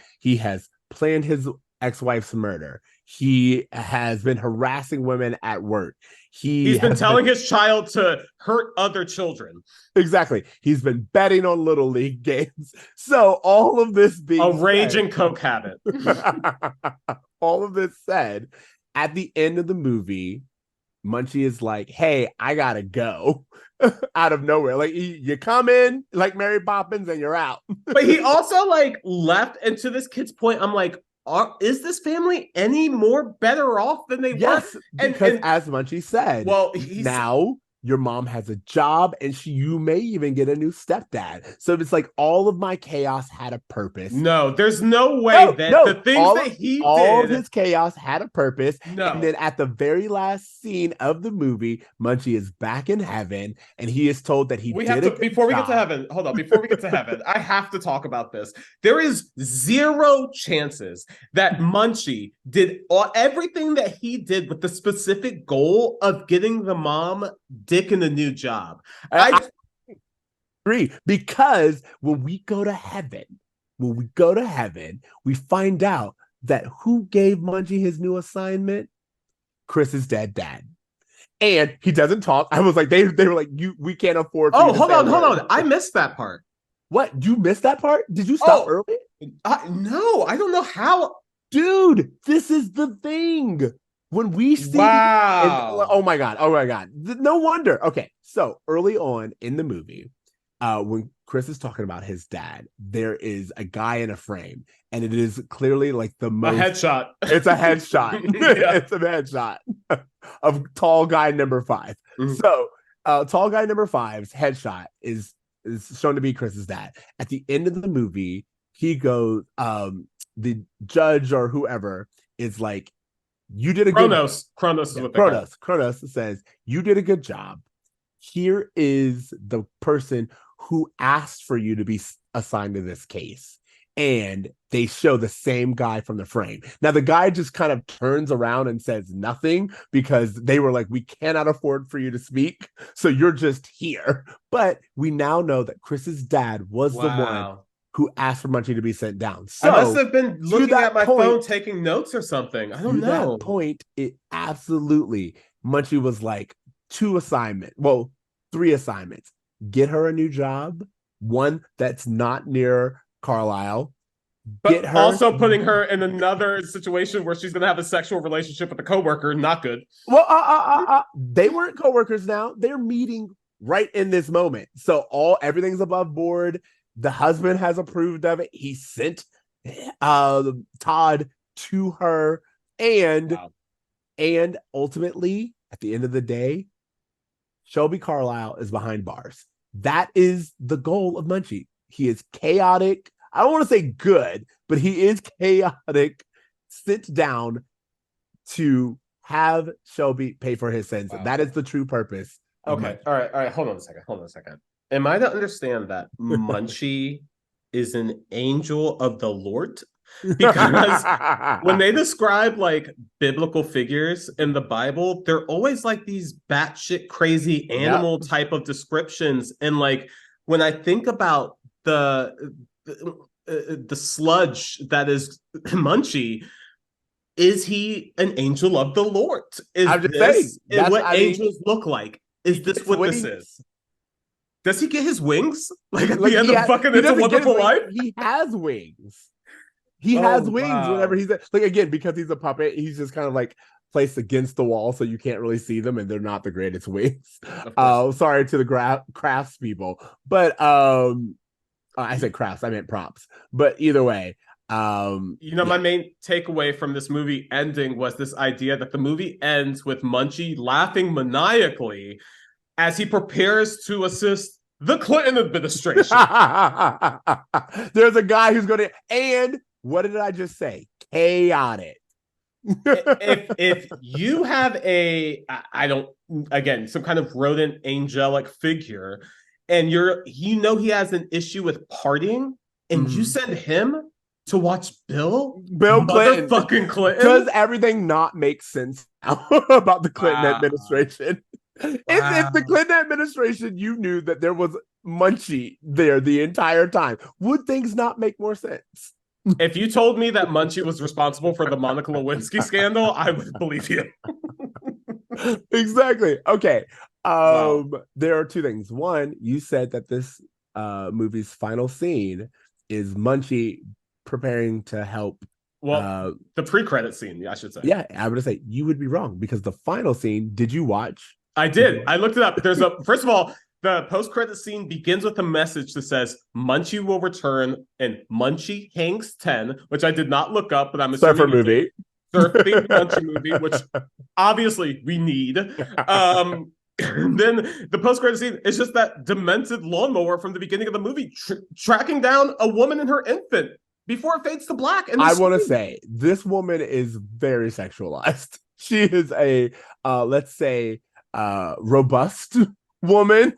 his ex-wife's murder. He has been harassing women at work. He's been telling his child to hurt other children. Exactly. He's been betting on Little League games. So all of this being a raging coke habit. All of this said, at the end of the movie, Munchie is like, hey, I gotta go. Out of nowhere. Like, you come in like Mary Poppins and you're out. But he also like left, and to this kid's point, I'm like, is this family any more better off than they were? Because as Munchie said, well, now your mom has a job and you may even get a new stepdad. So it's like all of my chaos had a purpose. No, there's no way the things that he did. All of his chaos had a purpose. No. And then at the very last scene of the movie, Munchie is back in heaven and he is told that before we get to heaven, I have to talk about this. There is zero chances that Munchie did everything that he did with the specific goal of getting the mom dick in a new job. I agree, because when we go to heaven, we find out that who gave Munchie his new assignment? Chris's dead dad. And he doesn't talk. I was like, they were like, we can't afford. Oh, hold on. I missed that part. What? You missed that part? Did you stop early? No, I don't know how. Dude, this is the thing. When we see, oh my god, no wonder. Okay, so early on in the movie, when Chris is talking about his dad, there is a guy in a frame, and it is clearly like a headshot. It's a headshot. It's a headshot of tall guy number 5. Mm-hmm. So, tall guy number 5's headshot is shown to be Chris's dad. At the end of the movie, he goes, the judge or whoever is like, you did a good job. Kronos is what they call it. Kronos says, you did a good job. Here is the person who asked for you to be assigned to this case. and they show the same guy from the frame. Now, the guy just kind of turns around and says nothing because they were like, we cannot afford for you to speak, so you're just here. But we now know that Chris's dad was the one who asked for Munchie to be sent down. So I must have been looking at my phone, taking notes or something. I don't know. That point, it absolutely, Munchie was like, 3 assignments. Get her a new job, one that's not near Carlisle. But also putting her in another situation where she's going to have a sexual relationship with a coworker, not good. Well, they weren't coworkers now. They're meeting right in this moment. So everything's above board. The husband has approved of it. He sent Todd to her. And ultimately, at the end of the day, Shelby Carlisle is behind bars. That is the goal of Munchie. He is chaotic. I don't want to say good, but he is chaotic, sent down to have Shelby pay for his sins. Wow. That is the true purpose. Okay. All right. Hold on a second. Am I to understand that Munchie is an angel of the Lord? Because when they describe like biblical figures in the Bible, they're always like these batshit crazy animal type of descriptions. And like when I think about the sludge that is Munchie, is he an angel of the Lord? Is this what angels look like? Is this what this is? Does he get his wings? Like at the end of fucking It's a Wonderful Life? He has wings. He has wings whenever he's like, again, because he's a puppet, he's just kind of like placed against the wall so you can't really see them, and they're not the greatest wings. Sorry to the crafts people, but I said crafts, I meant props. But either way, my main takeaway from this movie ending was this idea that the movie ends with Munchie laughing maniacally as he prepares to assist the Clinton administration. There's a guy who's going to, and what did I just say? Chaotic. if you have some kind of rodent angelic figure, and he has an issue with partying, and you send him to watch Bill Clinton, motherfucking Clinton, does everything not make sense now about the Clinton administration? If the Clinton administration, you knew that there was Munchie there the entire time, would things not make more sense? If you told me that Munchie was responsible for the Monica Lewinsky scandal, I would believe you. Exactly. Okay. There are 2 things. One, you said that this movie's final scene is Munchie preparing to help. Well, the pre-credit scene, I should say. Yeah, I would say you would be wrong, because the final scene, did you watch? I did. I looked it up. First of all, the post-credit scene begins with a message that says Munchie will return in Munchie Hanks 10, which I did not look up, but I'm assuming Surfer movie. Surfing Munchie movie, which obviously we need. Then the post-credit scene is just that demented lawnmower from the beginning of the movie tracking down a woman and her infant before it fades to black. And I want to say, this woman is very sexualized. She is a, let's say, robust woman.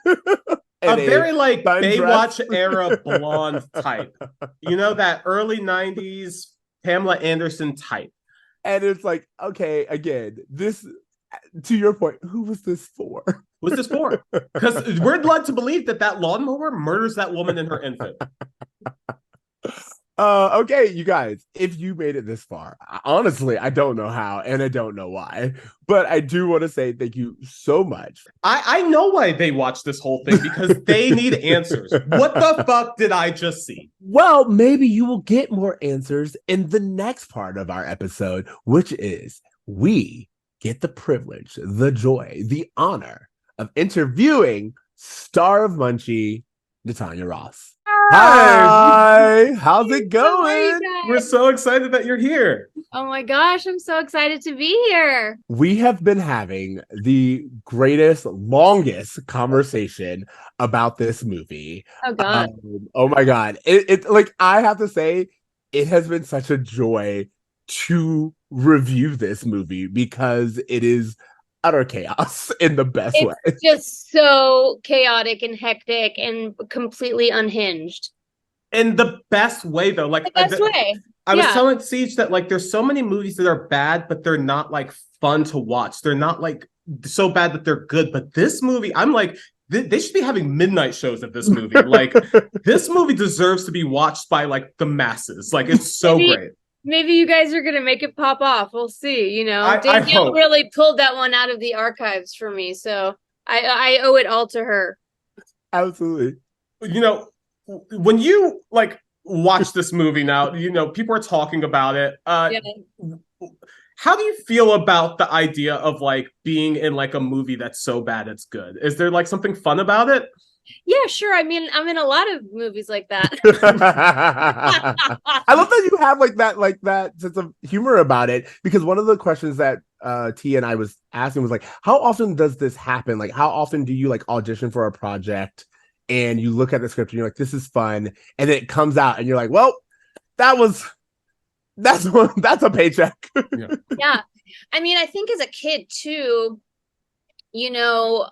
A very like Baywatch era blonde type. That early 90s Pamela Anderson type. And it's like, okay, again, this, to your point, who was this for? Who's this for? Because we're led to believe that lawnmower murders that woman and her infant. Okay, you guys, if you made it this far, honestly, I don't know how, and I don't know why, but I do want to say thank you so much. I know why they watched this whole thing, because they need answers. What the fuck did I just see? Well, maybe you will get more answers in the next part of our episode, which is we get the privilege, the joy, the honor of interviewing star of Munchie, Natanya Ross. Hi, how's it going? We're so excited that you're here. Oh my gosh, I'm so excited to be here. We have been having the greatest, longest conversation about this movie. Oh God. Oh my God. It's like, I have to say, it has been such a joy to review this movie, because it is utter chaos in the best way. It's just so chaotic and hectic and completely unhinged. in the best way though. Like the best way. I was telling Ceej that like there's so many movies that are bad, but they're not like fun to watch. They're not like so bad that they're good. But this movie, I'm like, they should be having midnight shows of this movie. Like this movie deserves to be watched by like the masses. Like it's so great. Maybe you guys are gonna make it pop off. We'll see. You know, Danielle really pulled that one out of the archives for me, so I owe it all to her. Absolutely. You know, when you like watch this movie now, you know, people are talking about it. How do you feel about the idea of like being in like a movie that's so bad it's good? Is there like something fun about it? Yeah, sure. I mean, I'm in a lot of movies like that. I love that you have like that sense of humor about it, because one of the questions that T and I was asking was like, how often does this happen? Like, how often do you like audition for a project and you look at the script and you're like, this is fun, and then it comes out and you're like, well, that's a paycheck. Yeah. I mean, I think as a kid too, you know,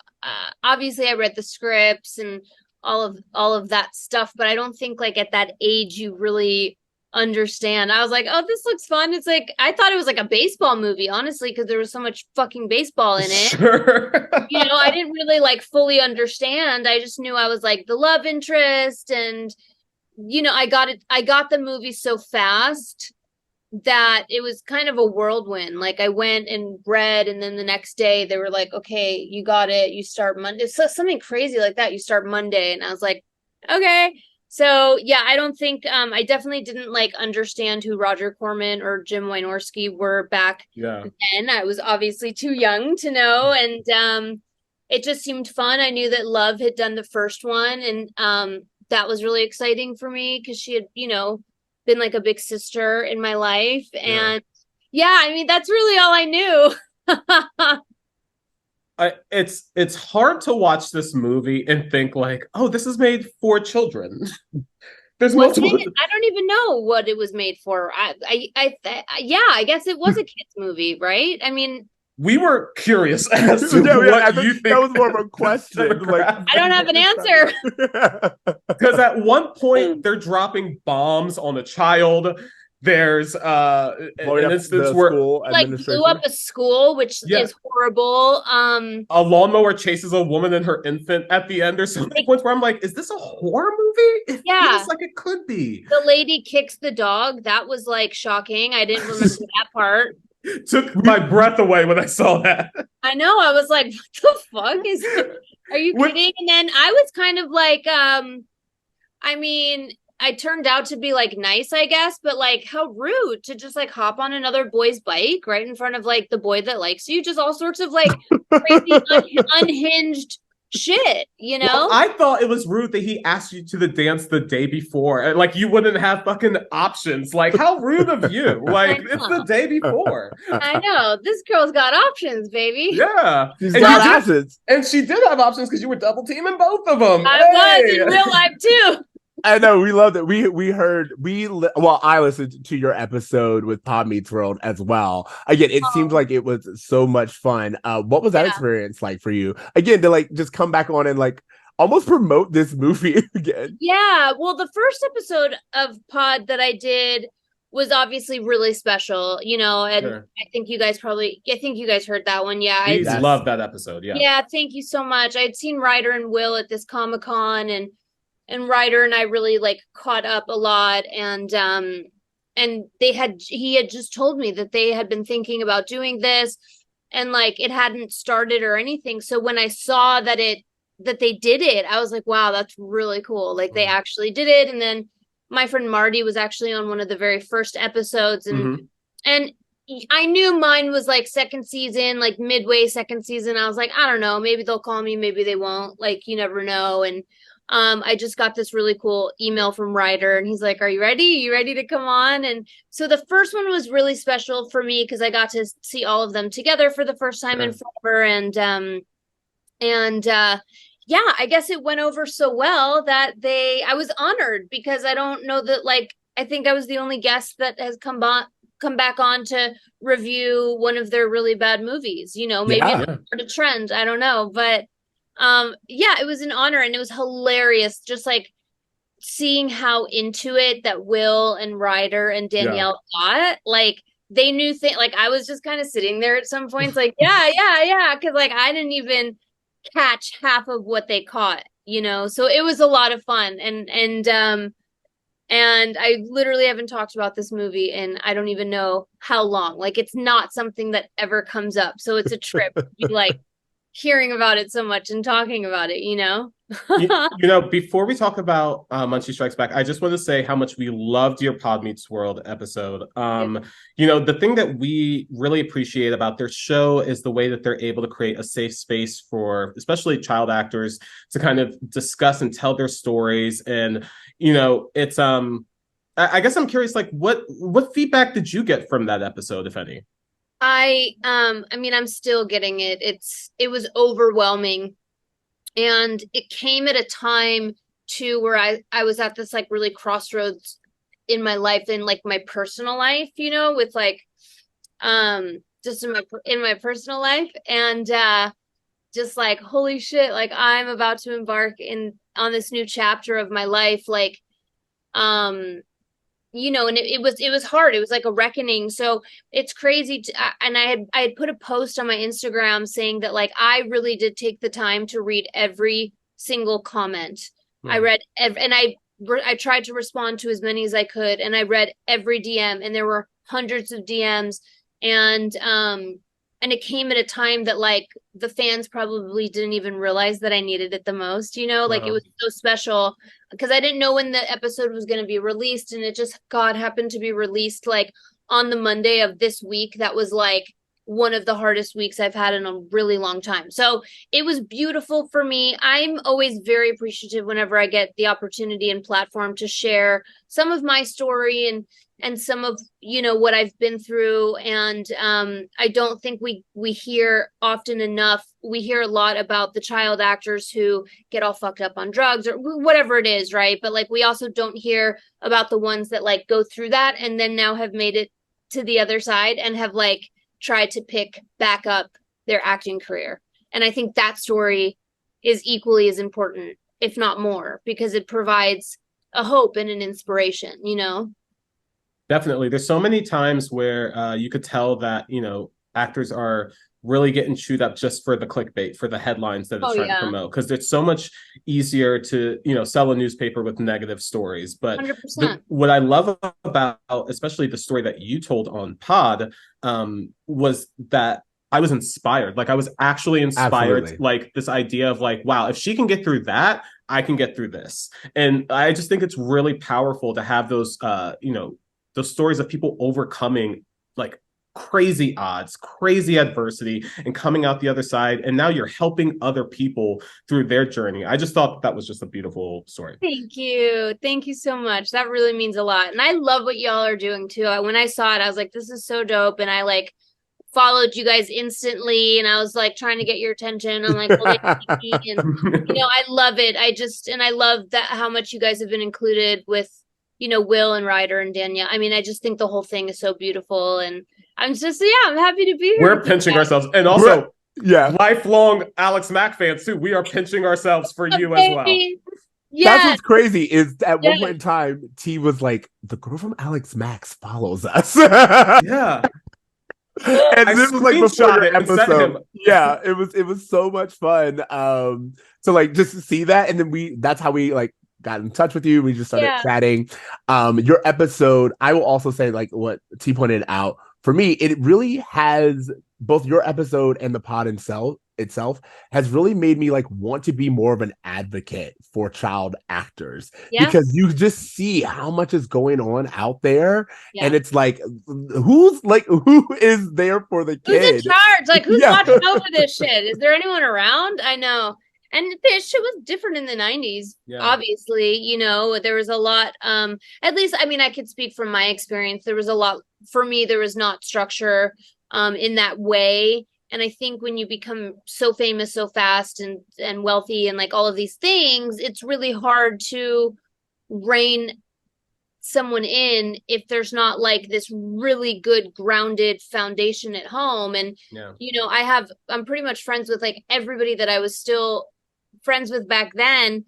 obviously I read the scripts and all of that stuff, but I don't think like at that age you really understand. I was like, oh, this looks fun. It's like, I thought it was like a baseball movie, honestly, because there was so much fucking baseball in it. Sure. You know, I didn't really like fully understand. I just knew I was like the love interest, and you know, I got the movie so fast that it was kind of a whirlwind. Like I went and read, and then the next day they were like, okay, you got it, you start Monday. So something crazy like that, you start Monday. And I was like, okay. So yeah, I don't think I definitely didn't like understand who Roger Corman or Jim Wynorski were back then. I was obviously too young to know, and it just seemed fun. I knew that Love had done the first one, and that was really exciting for me because she had, you know, been like a big sister in my life. And I mean, that's really all I knew. It's hard to watch this movie and think like, oh, this is made for children. There's multiple. I don't even know what it was made for. I guess it was a kids movie, right? I mean, we were curious as to what you think. That was more of a question. Like, I don't have an answer. Because at one point they're dropping bombs on a child. There's an instance where like blew up a school, which is horrible. A lawnmower chases a woman and her infant at the end. There's so many points where I'm like, is this a horror movie? It feels like it could be. The lady kicks the dog. That was like shocking. I didn't remember that part. Took my breath away when I saw that. I know. I was like, what the fuck is it? Are you kidding? And then I was kind of like, I mean, I turned out to be like nice, I guess, but like how rude to just like hop on another boy's bike right in front of like the boy that likes you. Just all sorts of like crazy unhinged shit, you know? Well, I thought it was rude that he asked you to the dance the day before. And like you wouldn't have fucking options. Like, how rude of you. Like, it's the day before. I know. This girl's got options, baby. Yeah. She's got options. And she did have options because you were double teaming both of them. I was in real life too. I know, we loved it. I listened to your episode with Pod Meets World as well. Again, it seems like it was so much fun. What was that experience like for you? Again, to like just come back on and like almost promote this movie again. Yeah, well, the first episode of Pod that I did was obviously really special, you know, and I think you guys heard that one. Yeah, I love that episode. Yeah, thank you so much. I'd seen Ryder and Will at this Comic-Con, and Ryder and I really like caught up a lot, and he had just told me that they had been thinking about doing this, and like it hadn't started or anything. So when I saw that they did it, I was like, wow, that's really cool. Like they actually did it. And then my friend Marty was actually on one of the very first episodes, and I knew mine was like second season, like midway second season. I was like, I don't know, maybe they'll call me, maybe they won't. Like you never know. And I just got this really cool email from Ryder, and he's like, are you ready? You ready to come on? And so the first one was really special for me because I got to see all of them together for the first time in forever. And I guess it went over so well that I was honored, because I don't know that, like, I think I was the only guest that has come back on to review one of their really bad movies, you know, maybe it's a trend. I don't know, but it was an honor, and it was hilarious. Just like seeing how into it that Will and Ryder and Danielle got, like they knew things. Like I was just kind of sitting there at some points, like yeah, because like I didn't even catch half of what they caught, you know. So it was a lot of fun, and I literally haven't talked about this movie in I don't even know how long. Like it's not something that ever comes up, so it's a trip. You like hearing about it so much and talking about it, you know. You know, before we talk about Munchie Strikes Back, I just want to say how much we loved your Pod Meets World episode. You know, the thing that we really appreciate about their show is the way that they're able to create a safe space for especially child actors to kind of discuss and tell their stories. And, you know, it's I guess I'm curious, like what feedback did you get from that episode, if any? I mean I'm still getting it. It was overwhelming. And it came at a time too where I was at this like really crossroads in my life, in like my personal life, you know, with like just in my personal life, and just like holy shit, like I'm about to embark on this new chapter of my life, like you know, and it was hard. It was like a reckoning. So it's crazy. And I had put a post on my Instagram saying that like I really did take the time to read every single comment. I read and I tried to respond to as many as I could, and I read every DM, and there were hundreds of DMs, and it came at a time that like the fans probably didn't even realize that I needed it the most, you know, like it was so special because I didn't know when the episode was going to be released, and it just God happened to be released like on the Monday of this week. That was like one of the hardest weeks I've had in a really long time. So it was beautiful for me. I'm always very appreciative whenever I get the opportunity and platform to share some of my story and some of, you know, what I've been through. And I don't think we hear often enough. We hear a lot about the child actors who get all fucked up on drugs or whatever it is, right? But like we also don't hear about the ones that like go through that and then now have made it to the other side and have like tried to pick back up their acting career. And I think that story is equally as important, if not more, because it provides a hope and an inspiration, you know? Definitely. There's so many times where you could tell that, you know, actors are really getting chewed up just for the clickbait, for the headlines that it's trying to promote. Because it's so much easier to, you know, sell a newspaper with negative stories. But what I love about, especially the story that you told on Pod, was that I was inspired. Like I was actually inspired. Absolutely. Like this idea of like, wow, if she can get through that, I can get through this. And I just think it's really powerful to have those, you know, those stories of people overcoming like crazy odds, crazy adversity, and coming out the other side. And now you're helping other people through their journey. I just thought that was just a beautiful story. Thank you. Thank you so much. That really means a lot. And I love what y'all are doing too. When I saw it, I was like, this is so dope. And I like followed you guys instantly, and I was like trying to get your attention. I'm like, well, and you know, I love it. I love that how much you guys have been included with, you know, Will and Ryder and Danielle. I mean, I just think the whole thing is so beautiful, and I'm just I'm happy to be here. We're pinching ourselves, and also lifelong Alex Mack fans too. We are pinching ourselves for you as well. Yeah, that's what's crazy is at one point in time, T was like, the girl from Alex Max follows us. Yeah. And this was like before your episode. Yeah, it was so much fun. So like just to see that, and then that's how we like got in touch with you. We just started chatting. Your episode, I will also say like what T pointed out, for me, it really has both your episode and the pod itself has really made me like want to be more of an advocate for child actors because you just see how much is going on out there, and it's like who is there for the kid? Who's in charge? Like who's watching over this shit? Is there anyone around? I know. And this shit was different in the 90s. Obviously, you know, there was a lot, at least, I mean, I could speak from my experience. There was a lot, for me, there was not structure in that way. And I think when you become so famous so fast and wealthy and like all of these things, it's really hard to rein someone in if there's not like this really good grounded foundation at home. And, you know, I'm pretty much friends with like everybody that I was still friends with back then.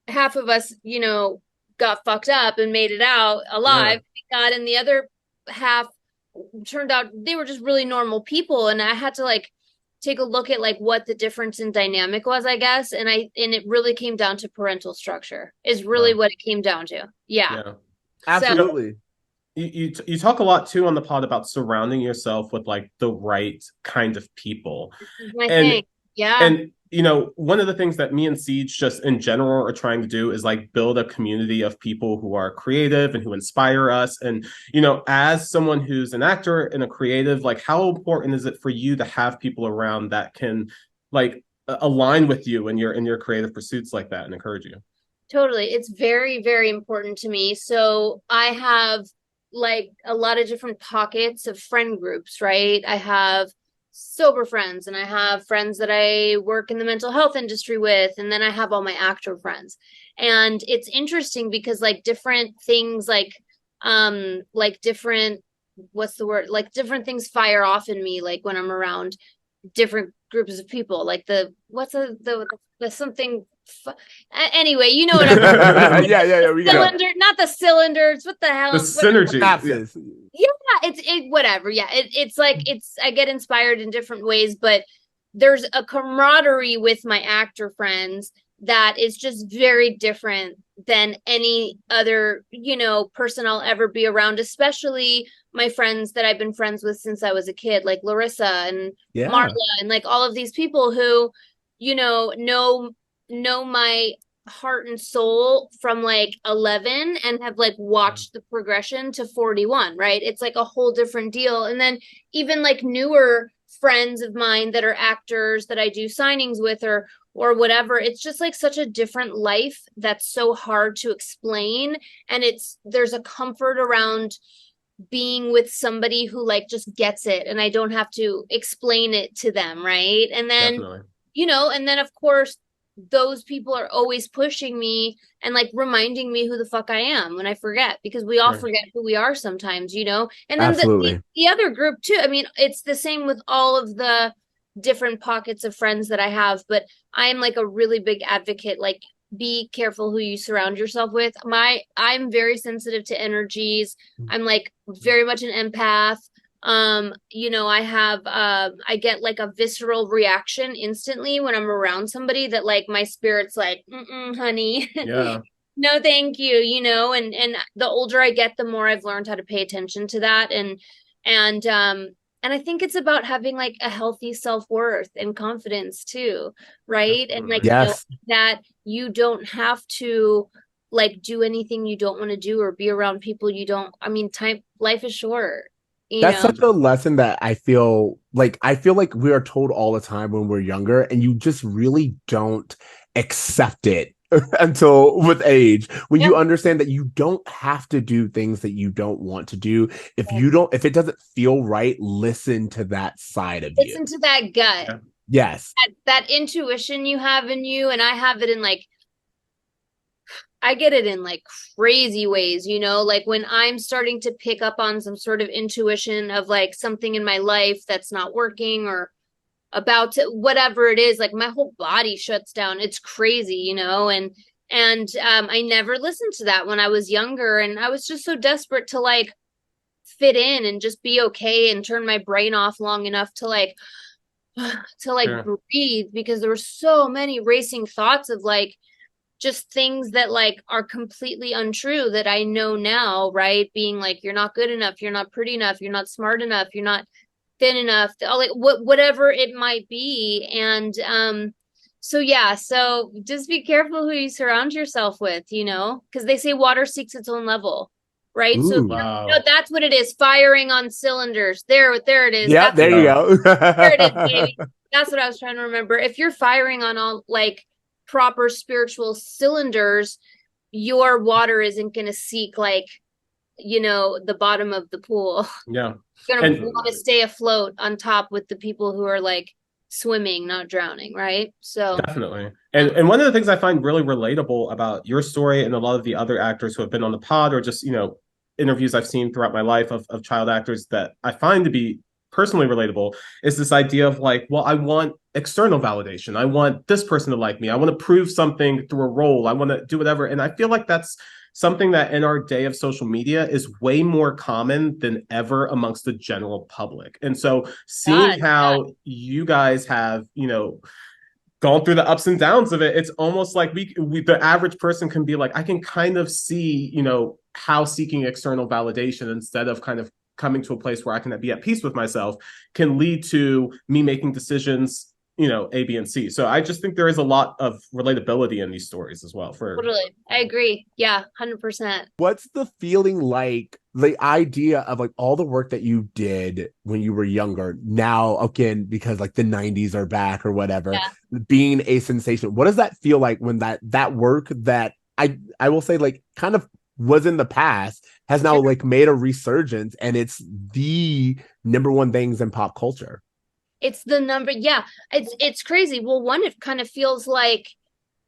Half of us, you know, got fucked up and made it out alive. God, and the other half turned out they were just really normal people, and I had to like take a look at like what the difference in dynamic was, I guess, and it really came down to parental structure is really what it came down to. Yeah. Absolutely. So, you talk a lot too on the pod about surrounding yourself with like the right kind of people. My thing. Yeah. And you know, one of the things that me and Ceej just in general are trying to do is like build a community of people who are creative and who inspire us. And, you know, as someone who's an actor and a creative, like how important is it for you to have people around that can like align with you in your creative pursuits like that and encourage you? Totally. It's very, very important to me. So I have like a lot of different pockets of friend groups, right? I have sober friends, and I have friends that I work in the mental health industry with, and then I have all my actor friends. And it's interesting because like different things like different what's the word? Like different things fire off in me like when I'm around different groups of people. Like the something anyway, you know what I'm yeah, we cylinder, not the cylinders. What the hell? The synergy. It whatever. Yeah, it's like I get inspired in different ways, but there's a camaraderie with my actor friends that is just very different than any other, you know, person I'll ever be around, especially my friends that I've been friends with since I was a kid, like Larissa and Marla and like all of these people who, you know my heart and soul from like 11 and have like watched the progression to 41, right? It's like a whole different deal. And then even like newer friends of mine that are actors that I do signings with or whatever, it's just like such a different life that's so hard to explain. And there's a comfort around being with somebody who like just gets it, and I don't have to explain it to them, right? And then Definitely. you know, and then of course those people are always pushing me and like reminding me who the fuck I am when I forget, because we all forget who we are sometimes, you know. And then the other group too, I mean, it's the same with all of the different pockets of friends that I have, but I am like a really big advocate, like be careful who you surround yourself with. I'm very sensitive to energies. I'm like very much an empath. You know, I get like a visceral reaction instantly when I'm around somebody that like my spirit's like, honey, no, thank you, you know, and the older I get, the more I've learned how to pay attention to that. And I think it's about having like a healthy self-worth and confidence too, right? And like, know that you don't have to like do anything you don't want to do or be around people you don't, I mean, life is short. That's such a lesson that I feel like we are told all the time when we're younger, and you just really don't accept it until with age, when you understand that you don't have to do things that you don't want to do. If it doesn't feel right, listen to that side of you. Listen to that gut. Yes. That intuition you have in you, and I have it in like, I get it in like crazy ways, you know, like when I'm starting to pick up on some sort of intuition of like something in my life that's not working or about to, whatever it is, like my whole body shuts down. It's crazy, you know, and I never listened to that when I was younger, and I was just so desperate to like fit in and just be okay and turn my brain off long enough to like breathe, because there were so many racing thoughts of like just things that like are completely untrue that I know now, right? Being like, you're not good enough, you're not pretty enough, you're not smart enough, you're not thin enough, like whatever it might be. And so just be careful who you surround yourself with, you know, because they say water seeks its own level, right? Ooh, so you know, that's what it is, firing on cylinders. There it is. Yeah, there you go. There it is, baby. That's what I was trying to remember. If you're firing on all like proper spiritual cylinders, your water isn't going to seek like, you know, the bottom of the pool. Yeah. You're going to want to stay afloat on top with the people who are like swimming, not drowning, right? So definitely. And one of the things I find really relatable about your story and a lot of the other actors who have been on the pod, or just, you know, interviews I've seen throughout my life of child actors that I find to be personally relatable, is this idea of like, well, I want external validation. I want this person to like me. I want to prove something through a role. I want to do whatever. And I feel like that's something that in our day of social media is way more common than ever amongst the general public. And so seeing how you guys have, gone through the ups and downs of it, it's almost like we the average person can be like, I can kind of see, how seeking external validation instead of kind of coming to a place where I can be at peace with myself can lead to me making decisions, A, B, and C. So I just think there is a lot of relatability in these stories as well. Totally. I agree. Yeah, 100%. What's the feeling like, the idea of like all the work that you did when you were younger, now again, because like the 90s are back or whatever, being a sensation? What does that feel like when that work that I will say like kind of was in the past has now like made a resurgence and it's the number one things in pop culture? It's the number. Yeah, it's crazy. Well, one, it kind of feels like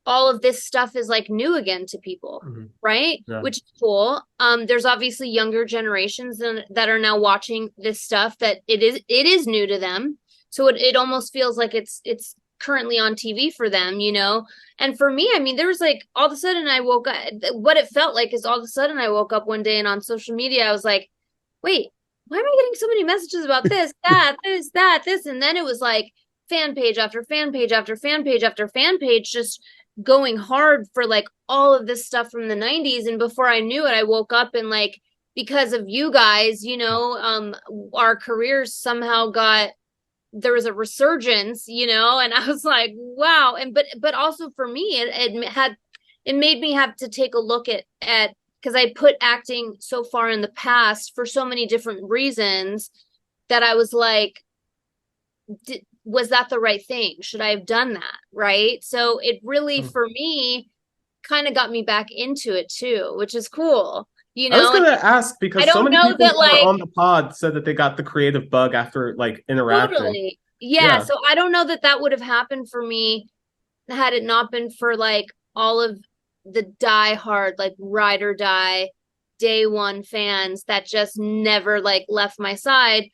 all of this stuff is like new again to people, right? Yeah. Which is cool. There's obviously younger generations that are now watching this stuff that it is new to them. So it almost feels like it's currently on TV for them, And for me, I mean, there was like all of a sudden I woke up. What it felt like is all of a sudden I woke up one day and on social media I was like, wait, why am I getting so many messages about this, that, this? And then it was like fan page after fan page after fan page after fan page, just going hard for like all of this stuff from the 90s. And before I knew it, I woke up and like, because of you guys, our careers somehow there was a resurgence, and I was like, wow. And, but also for me, it made me have to take a look at, because I put acting so far in the past for so many different reasons that I was like, was that the right thing? Should I have done that? Right. So it really, for me, kind of got me back into it too, which is cool. I was going to ask because so many people that, like, on the pod said that they got the creative bug after like interacting. Totally. Yeah. So I don't know that would have happened for me had it not been for like all of the die-hard, like ride or die day one fans that just never like left my side.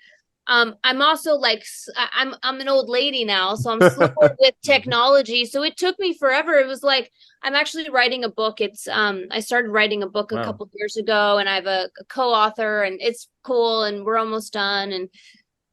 I'm also like, I'm an old lady now, so I'm slow with technology. So it took me forever. It was like, I'm actually writing a book. It's, I started writing a book a couple of years ago and I have a co-author and it's cool and we're almost done. And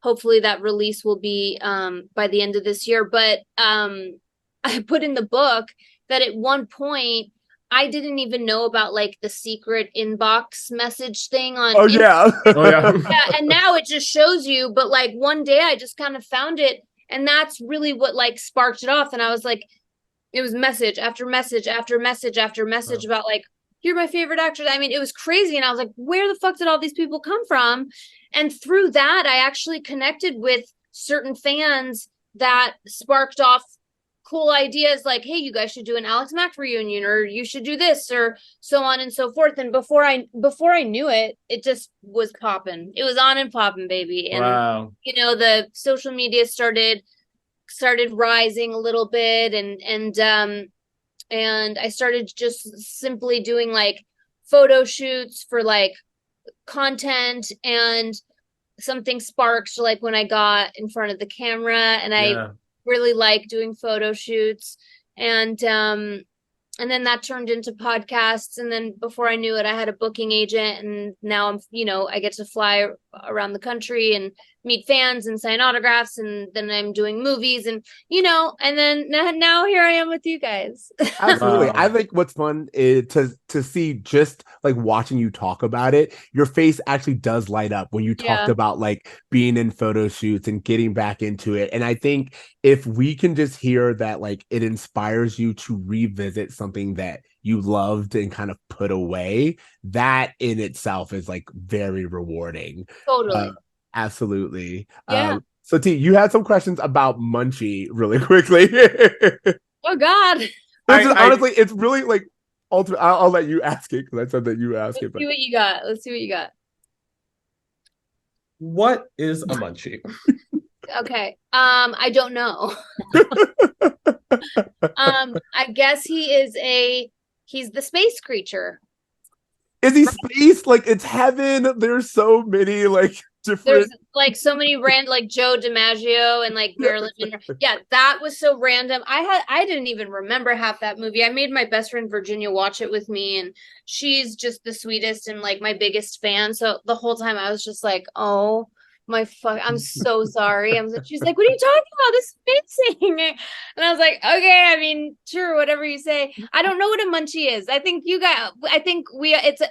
hopefully that release will be, by the end of this year. But, I put in the book that at one point I didn't even know about like the secret inbox message thing on. Oh yeah. Yeah. And now it just shows you, but like one day I just kind of found it and that's really what like sparked it off. And I was like, it was message after message after message after message about like, you're my favorite actor. I mean, it was crazy. And I was like, where the fuck did all these people come from? And through that, I actually connected with certain fans that sparked off cool ideas like, hey, you guys should do an Alex Mack reunion, or you should do this, or so on and so forth. And before I knew it, it just was popping. It was on and popping, baby. And the social media started rising a little bit, and I started just simply doing like photo shoots for like content, and something sparked like when I got in front of the camera, and I really like doing photo shoots, and then that turned into podcasts, and then before I knew it I had a booking agent, and now I'm I get to fly around the country and meet fans and sign autographs, and then I'm doing movies, and and then now here I am with you guys. Absolutely. Wow. I think what's fun is to see, just like watching you talk about it, your face actually does light up when you talked about like being in photo shoots and getting back into it. And I think if we can just hear that, like, it inspires you to revisit something that you loved and kind of put away, that in itself is like very rewarding. Totally. Absolutely. Yeah. So T, you had some questions about Munchie really quickly. Oh God. Honestly, it's really like ultimate. I'll let you ask it because I said that you ask it. Let's see what you got. What is a Munchie? Okay. I don't know. I guess he's the space creature. Is he space? Like, it's heaven. There's so many like There's like so many like Joe DiMaggio and like Marilyn Monroe. Yeah, that was so random. I didn't even remember half that movie. I made my best friend Virginia watch it with me, and she's just the sweetest and like my biggest fan. So the whole time I was just like, oh my fuck, I'm so sorry. She's like, what are you talking about? This is amazing. And I was like, okay, I mean, sure, whatever you say. I don't know what a munchie is. It's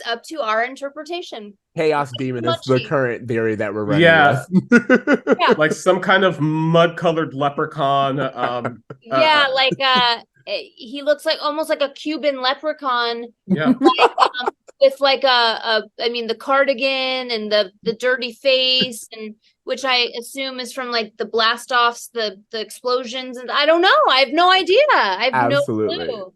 up to our interpretation. Chaos demon is the current theory that we're running with. Yeah. Like some kind of mud-colored leprechaun. He looks like almost like a Cuban leprechaun. Yeah. With like the cardigan and the dirty face, and which I assume is from like the blast offs, the explosions, and I don't know. I have no idea. I have Absolutely. no clue.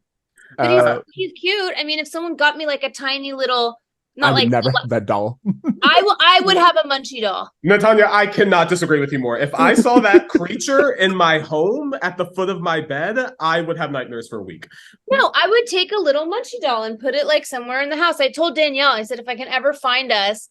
But he's cute. I mean, if someone got me like a tiny little, I would never have that doll. I would have a munchie doll. Natanya, I cannot disagree with you more. If I saw that creature in my home at the foot of my bed, I would have nightmares for a week. No, I would take a little munchie doll and put it like somewhere in the house. I told Danielle, I said, if I can ever find us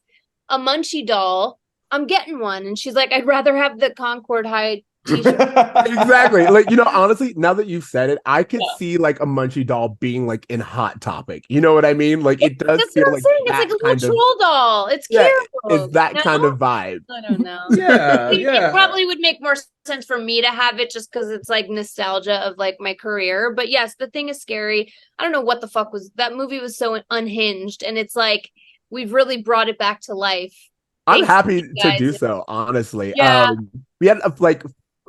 a munchie doll, I'm getting one. And she's like, I'd rather have the Concord High t-shirt. Exactly. Like, honestly, now that you've said it, I could see like a munchie doll being like in Hot Topic. You know what I mean? Like it does feel like it's like a little troll doll. It's cute. It's that kind of vibe. I don't know. It probably would make more sense for me to have it just because it's like nostalgia of like my career. But yes, the thing is scary. I don't know what the fuck that movie was so unhinged, and it's like we've really brought it back to life. I'm happy to do so, honestly. Yeah. We had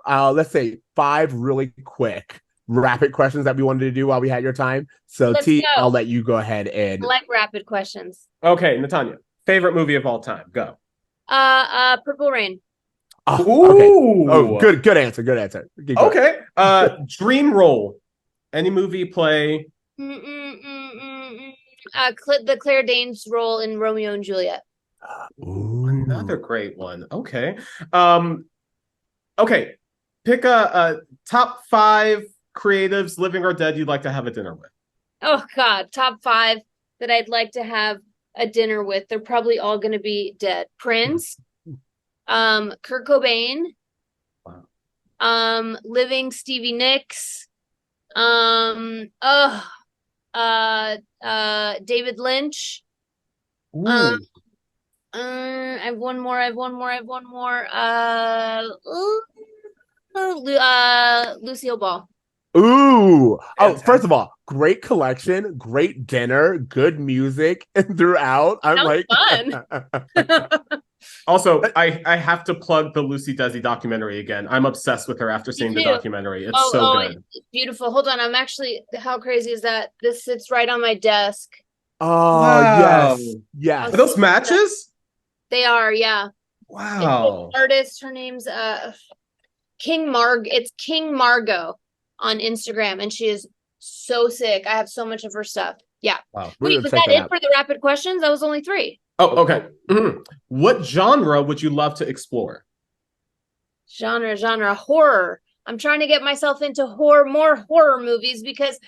let's say 5 really quick rapid questions that we wanted to do while we had your time. So T, I'll let you go ahead and I like rapid questions. Okay, Natanya, favorite movie of all time. Go. Purple Rain. Oh, okay. Oh, good answer. Good answer. Okay. Dream role. Any movie, play. The Claire Danes role in Romeo and Juliet. Another great one. Okay. Okay. Pick a top 5 creatives, living or dead, you'd like to have a dinner with. Oh God, top 5 that I'd like to have a dinner with. They're probably all going to be dead. Prince, Kurt Cobain, living Stevie Nicks, David Lynch. I have one more. Lucille Ball. Ooh. Oh, first of all, great collection, great dinner, good music throughout. I'm like fun. Also, I have to plug the Lucy Desi documentary again. I'm obsessed with her after seeing the documentary. It's so good. It's beautiful. Hold on. How crazy is that? This sits right on my desk. Oh, wow. Yes. Are those matches? They are, yeah. Wow. Artist, her name's it's King Margot on Instagram, and she is so sick. I have so much of her stuff. Yeah. Wow. Wait, was that it for the rapid questions? That was only 3. Oh, okay. Mm-hmm. What genre would you love to explore? Genre, horror. I'm trying to get myself into more horror movies because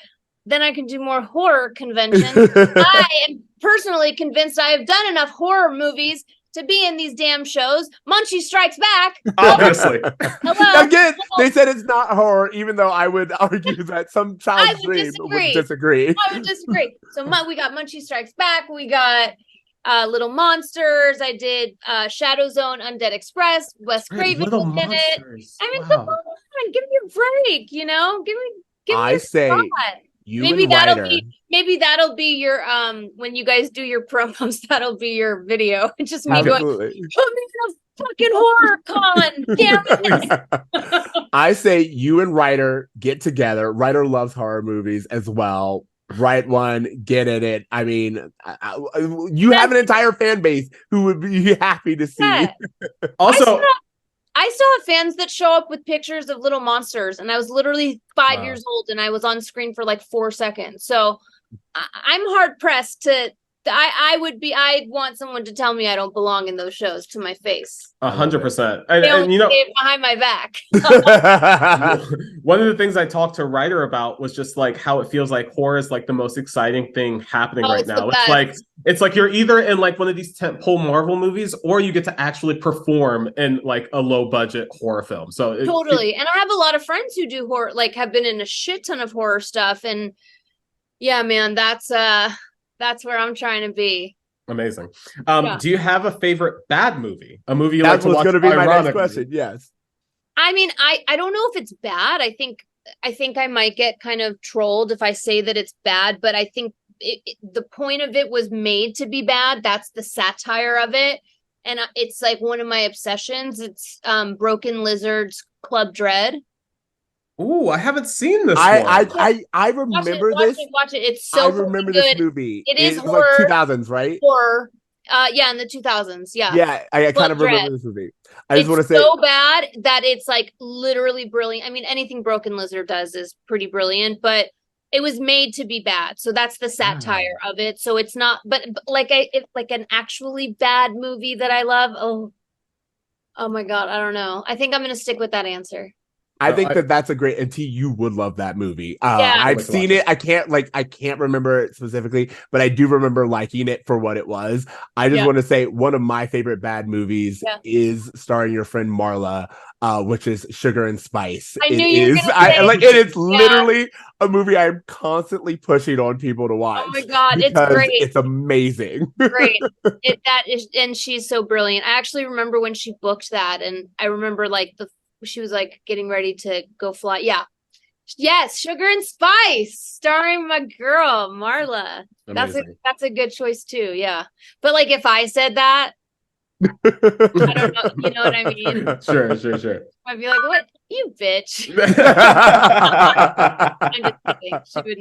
then I can do more horror conventions. I am personally convinced I have done enough horror movies to be in these damn shows. Munchie Strikes Back. Obviously. Hello. Again, they said it's not horror, even though I would argue that some child's dream would disagree. I would disagree. So we got Munchie Strikes Back. We got Little Monsters. I did Shadow Zone, Undead Express. Wes Craven did it. I mean, come on, give me a break. Give me. I say. Maybe that'll be your when you guys do your promos, that'll be your video. It's just me going, put me in a fucking horror con. Damn it. I say you and Ryder get together. Ryder loves horror movies as well. Write one, get in it. I mean, you have an entire fan base who would be happy to see. Yeah. Also, I still have fans that show up with pictures of Little Monsters, and I was literally 5 years old, and I was on screen for like 4 seconds. So I'm hard pressed to. I want someone to tell me I don't belong in those shows to my face. 100%. And you know, say it behind my back. One of the things I talked to a writer about was just like how it feels like horror is like the most exciting thing happening right now. It's like you're either in like one of these tentpole Marvel movies, or you get to actually perform in like a low budget horror film. So totally. And I have a lot of friends who do horror, like have been in a shit ton of horror stuff, and yeah, man, that's where I'm trying to be. Amazing. Do you have a favorite bad movie? A movie you like to watch? That's going to be my next question. Yes. I mean, I don't know if it's bad. I think I might get kind of trolled if I say that it's bad, but I think the point of it was made to be bad. That's the satire of it. And it's like one of my obsessions. It's Broken Lizard's Club Dread. Ooh, I haven't seen this. I remember this. Watch it. It's so. I remember good. This movie. It was like 2000s, right? Horror. Yeah, in the 2000s. Yeah. Yeah, I kind of remember this movie. I just want to say, so bad that it's like literally brilliant. I mean, anything Broken Lizard does is pretty brilliant, but it was made to be bad. So that's the satire of it. So it's not, but like an actually bad movie that I love. Oh my God, I don't know. I think I'm gonna stick with that answer. I think that's a great, and T, you would love that movie. I've seen it. I can't remember it specifically, but I do remember liking it for what it was. I just want to say one of my favorite bad movies is starring your friend Marla, which is Sugar and Spice. I knew you were gonna say it is literally a movie I'm constantly pushing on people to watch. Oh my God, it's great. It's amazing. Great. And she's so brilliant. I actually remember when she booked that, and I remember like she was like getting ready to go fly. Yeah. Yes, Sugar and Spice, starring my girl, Marla. Amazing. That's a good choice too. Yeah. But like if I said that, I don't know, you know what I mean? Sure. I'd be like, what? You bitch. I'm just kidding. She would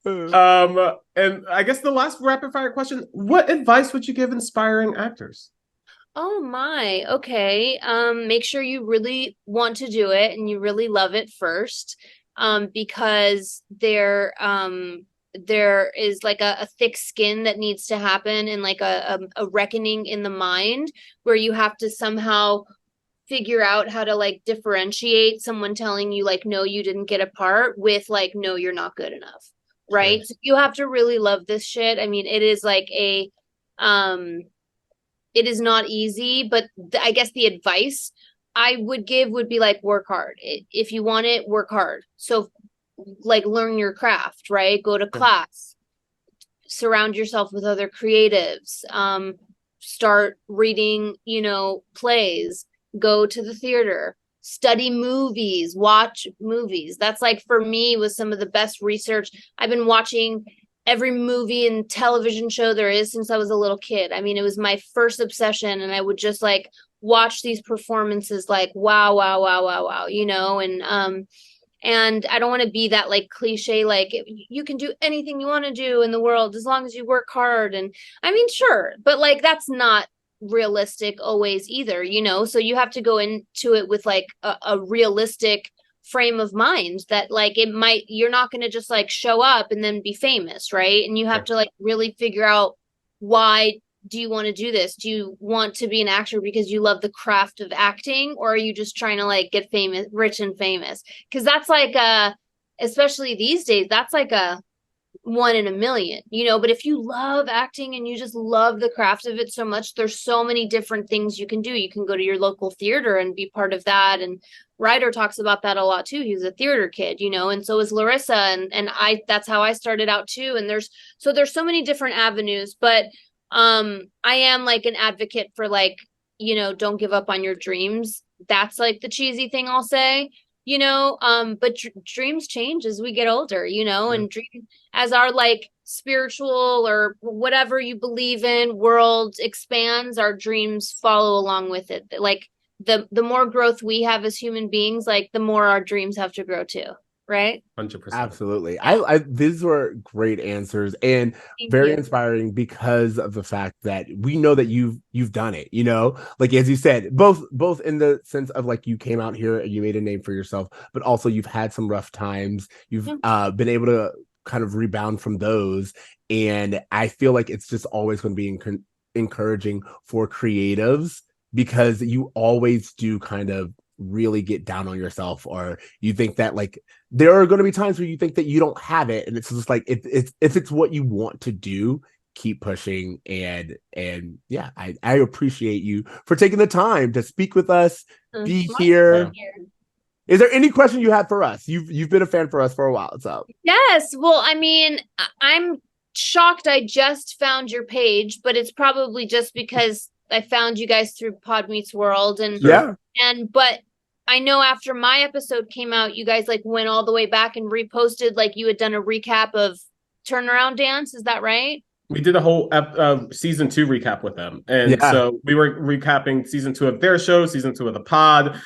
never. And I guess the last rapid fire question, what advice would you give inspiring actors? Oh my, okay. Make sure you really want to do it and you really love it first. Because there is like a thick skin that needs to happen, and like a reckoning in the mind where you have to somehow figure out how to like differentiate someone telling you like, no, you didn't get a part, with like, no, you're not good enough. Right. Sure. So you have to really love this shit. I mean, it is like it is not easy, but I guess the advice I would give would be like, work hard. If you want it, work hard. So like learn your craft, right? Go to class, surround yourself with other creatives, start reading, plays, go to the theater, study movies, watch movies. That's like, for me, was some of the best research. I've been watching every movie and television show there is since I was a little kid. I mean, it was my first obsession, and I would just like watch these performances like, wow, and I don't want to be that like cliche, like you can do anything you want to do in the world as long as you work hard. And I mean, sure, but like that's not realistic always either, so you have to go into it with like a realistic frame of mind that like you're not going to just like show up and then be famous, right? And you have to like really figure out, why do you want to do this? Do you want to be an actor because you love the craft of acting, or are you just trying to like get famous, rich and famous? Because that's like especially these days, that's like a 1 in a million, but if you love acting and you just love the craft of it so much, there's so many different things you can do. You can go to your local theater and be part of that. And Ryder talks about that a lot too. He was a theater kid, and so is Larissa. And that's how I started out too. And there's so many different avenues, but I am like an advocate for like, don't give up on your dreams. That's like the cheesy thing I'll say. But dreams change as we get older, and as our like spiritual or whatever you believe in world expands, our dreams follow along with it. Like the more growth we have as human beings, like the more our dreams have to grow too. Right. 100%. Absolutely. I these were great answers and very inspiring, because of the fact that we know that you've done it, like, as you said, both in the sense of like, you came out here and you made a name for yourself, but also you've had some rough times. You've been able to kind of rebound from those. And I feel like it's just always going to be encouraging for creatives, because you always do kind of really get down on yourself, or you think that like there are going to be times where you think that you don't have it, and it's just like if it's what you want to do, keep pushing. And yeah, I appreciate you for taking the time to speak with us, be here. Is there any question you had for us? You've been a fan for us for a while, so. Yes. Well, I mean, I'm shocked I just found your page, but it's probably just because I found you guys through Pod Meets World. And yeah. But I know after my episode came out, you guys like went all the way back and reposted, like you had done a recap of Turnaround Dance. Is that right? We did a whole season 2 recap with them. And so we were recapping season 2 of their show, season 2 of the pod.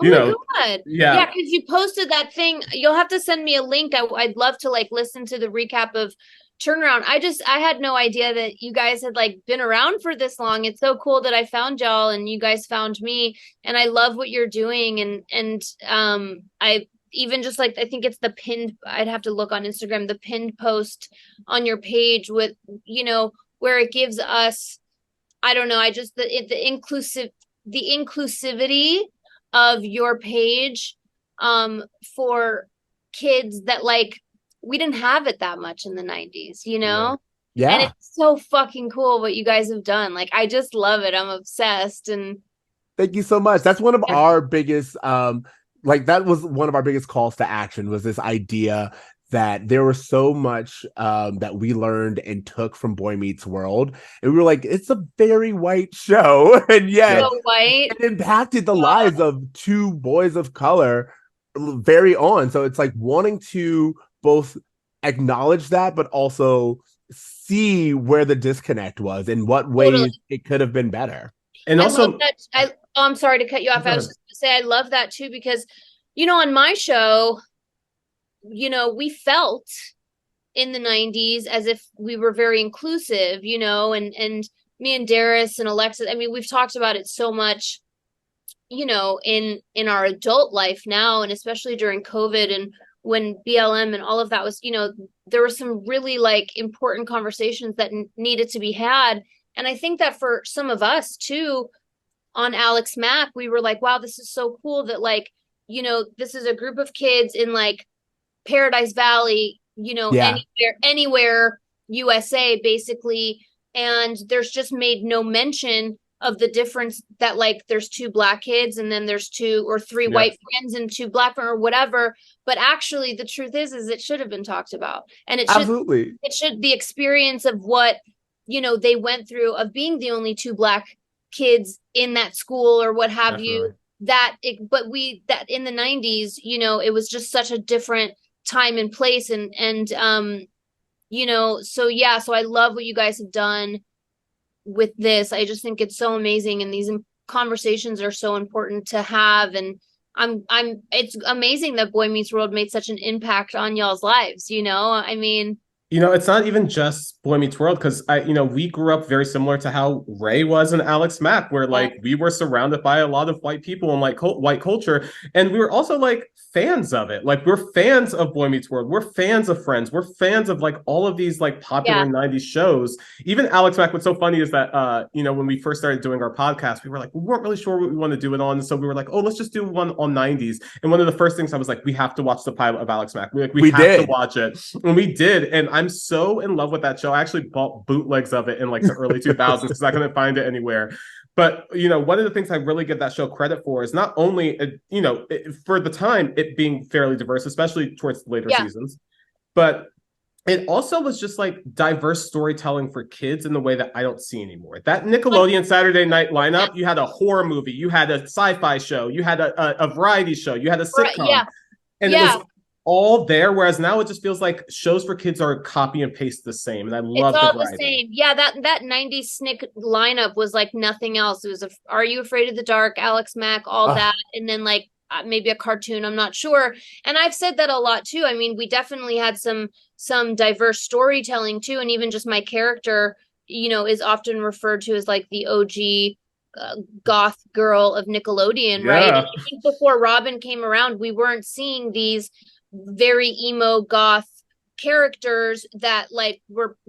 Oh my God. Yeah, because you posted that thing. You'll have to send me a link. I'd love to like listen to the recap of Turnaround. I had no idea that you guys had like been around for this long. It's so cool that I found y'all and you guys found me, and I love what you're doing. And I even just like, I think it's the pinned, I'd have to look on Instagram, the pinned post on your page with, you know, where it gives us, I don't know, I just the inclusivity of your page for kids that like we didn't have it that much in the 90s, you know? Yeah. And it's so fucking cool what you guys have done. Like I just love it. I'm obsessed. And thank you so much. That's one of our biggest that was one of our biggest calls to action, was this idea that there was so much that we learned and took from Boy Meets World. And we were like, it's a very white show. And yet so white. It impacted the lives of 2 boys of color very on. So it's like wanting to both acknowledge that, but also see where the disconnect was and what ways it could have been better. And also, I'm sorry to cut you off. I was just going to say, I love that too, because, you know, on my show, you know, we felt in the 90s as if we were very inclusive, you know, and me and Darius and Alexis, I mean, we've talked about it so much, you know, in our adult life now, and especially during COVID and when BLM and all of that was, you know, there were some really like important conversations that needed to be had. And I think that for some of us too, on Alex Mack, we were like, wow, this is so cool that like, you know, this is a group of kids in like Paradise Valley, you know, anywhere USA basically. And there's just made no mention of the difference that like there's 2 Black kids and then there's 2 or 3 white friends and 2 Black friends or whatever. But actually the truth is it should have been talked about. And it should the experience of what, you know, they went through of being the only 2 Black kids in that school or what have you, but in the 90s, you know, it was just such a different time and place. And you know, so I love what you guys have done with this. I just think it's so amazing, and these conversations are so important to have. And it's amazing that Boy Meets World made such an impact on y'all's lives, you know? I mean, you know, it's not even just Boy Meets World, because we grew up very similar to how Ray was and Alex Mack, where like we were surrounded by a lot of white people and like white culture, and we were also like fans of it. Like we're fans of Boy Meets World, we're fans of Friends, we're fans of like all of these like popular 90s shows. Even Alex Mack, what's so funny is that you know, when we first started doing our podcast, we were like, we weren't really sure what we want to do it on, so we were like, oh, let's just do one on 90s. And one of the first things I was like, we have to watch the pilot of Alex Mack. We have to watch it, and we did. And I'm so in love with that show. I actually bought bootlegs of it in like the early 2000s because I couldn't find it anywhere. But, you know, one of the things I really give that show credit for is not only, you know, for the time, it being fairly diverse, especially towards later seasons, but it also was just like diverse storytelling for kids in the way that I don't see anymore. That Nickelodeon Saturday night lineup, you had a horror movie, you had a sci-fi show, you had a variety show, you had a sitcom. And it was all there, whereas now it just feels like shows for kids are copy and paste the same, and I love it's all the same. Yeah, that 90s Snick lineup was like nothing else. It was Are You Afraid of the Dark, Alex Mack, all that, and then like maybe a cartoon, I'm not sure. And I've said that a lot too. I mean, we definitely had some diverse storytelling too, and even just my character, you know, is often referred to as like the OG goth girl of Nickelodeon, right? And I think before Robin came around, we weren't seeing these very emo goth characters that like were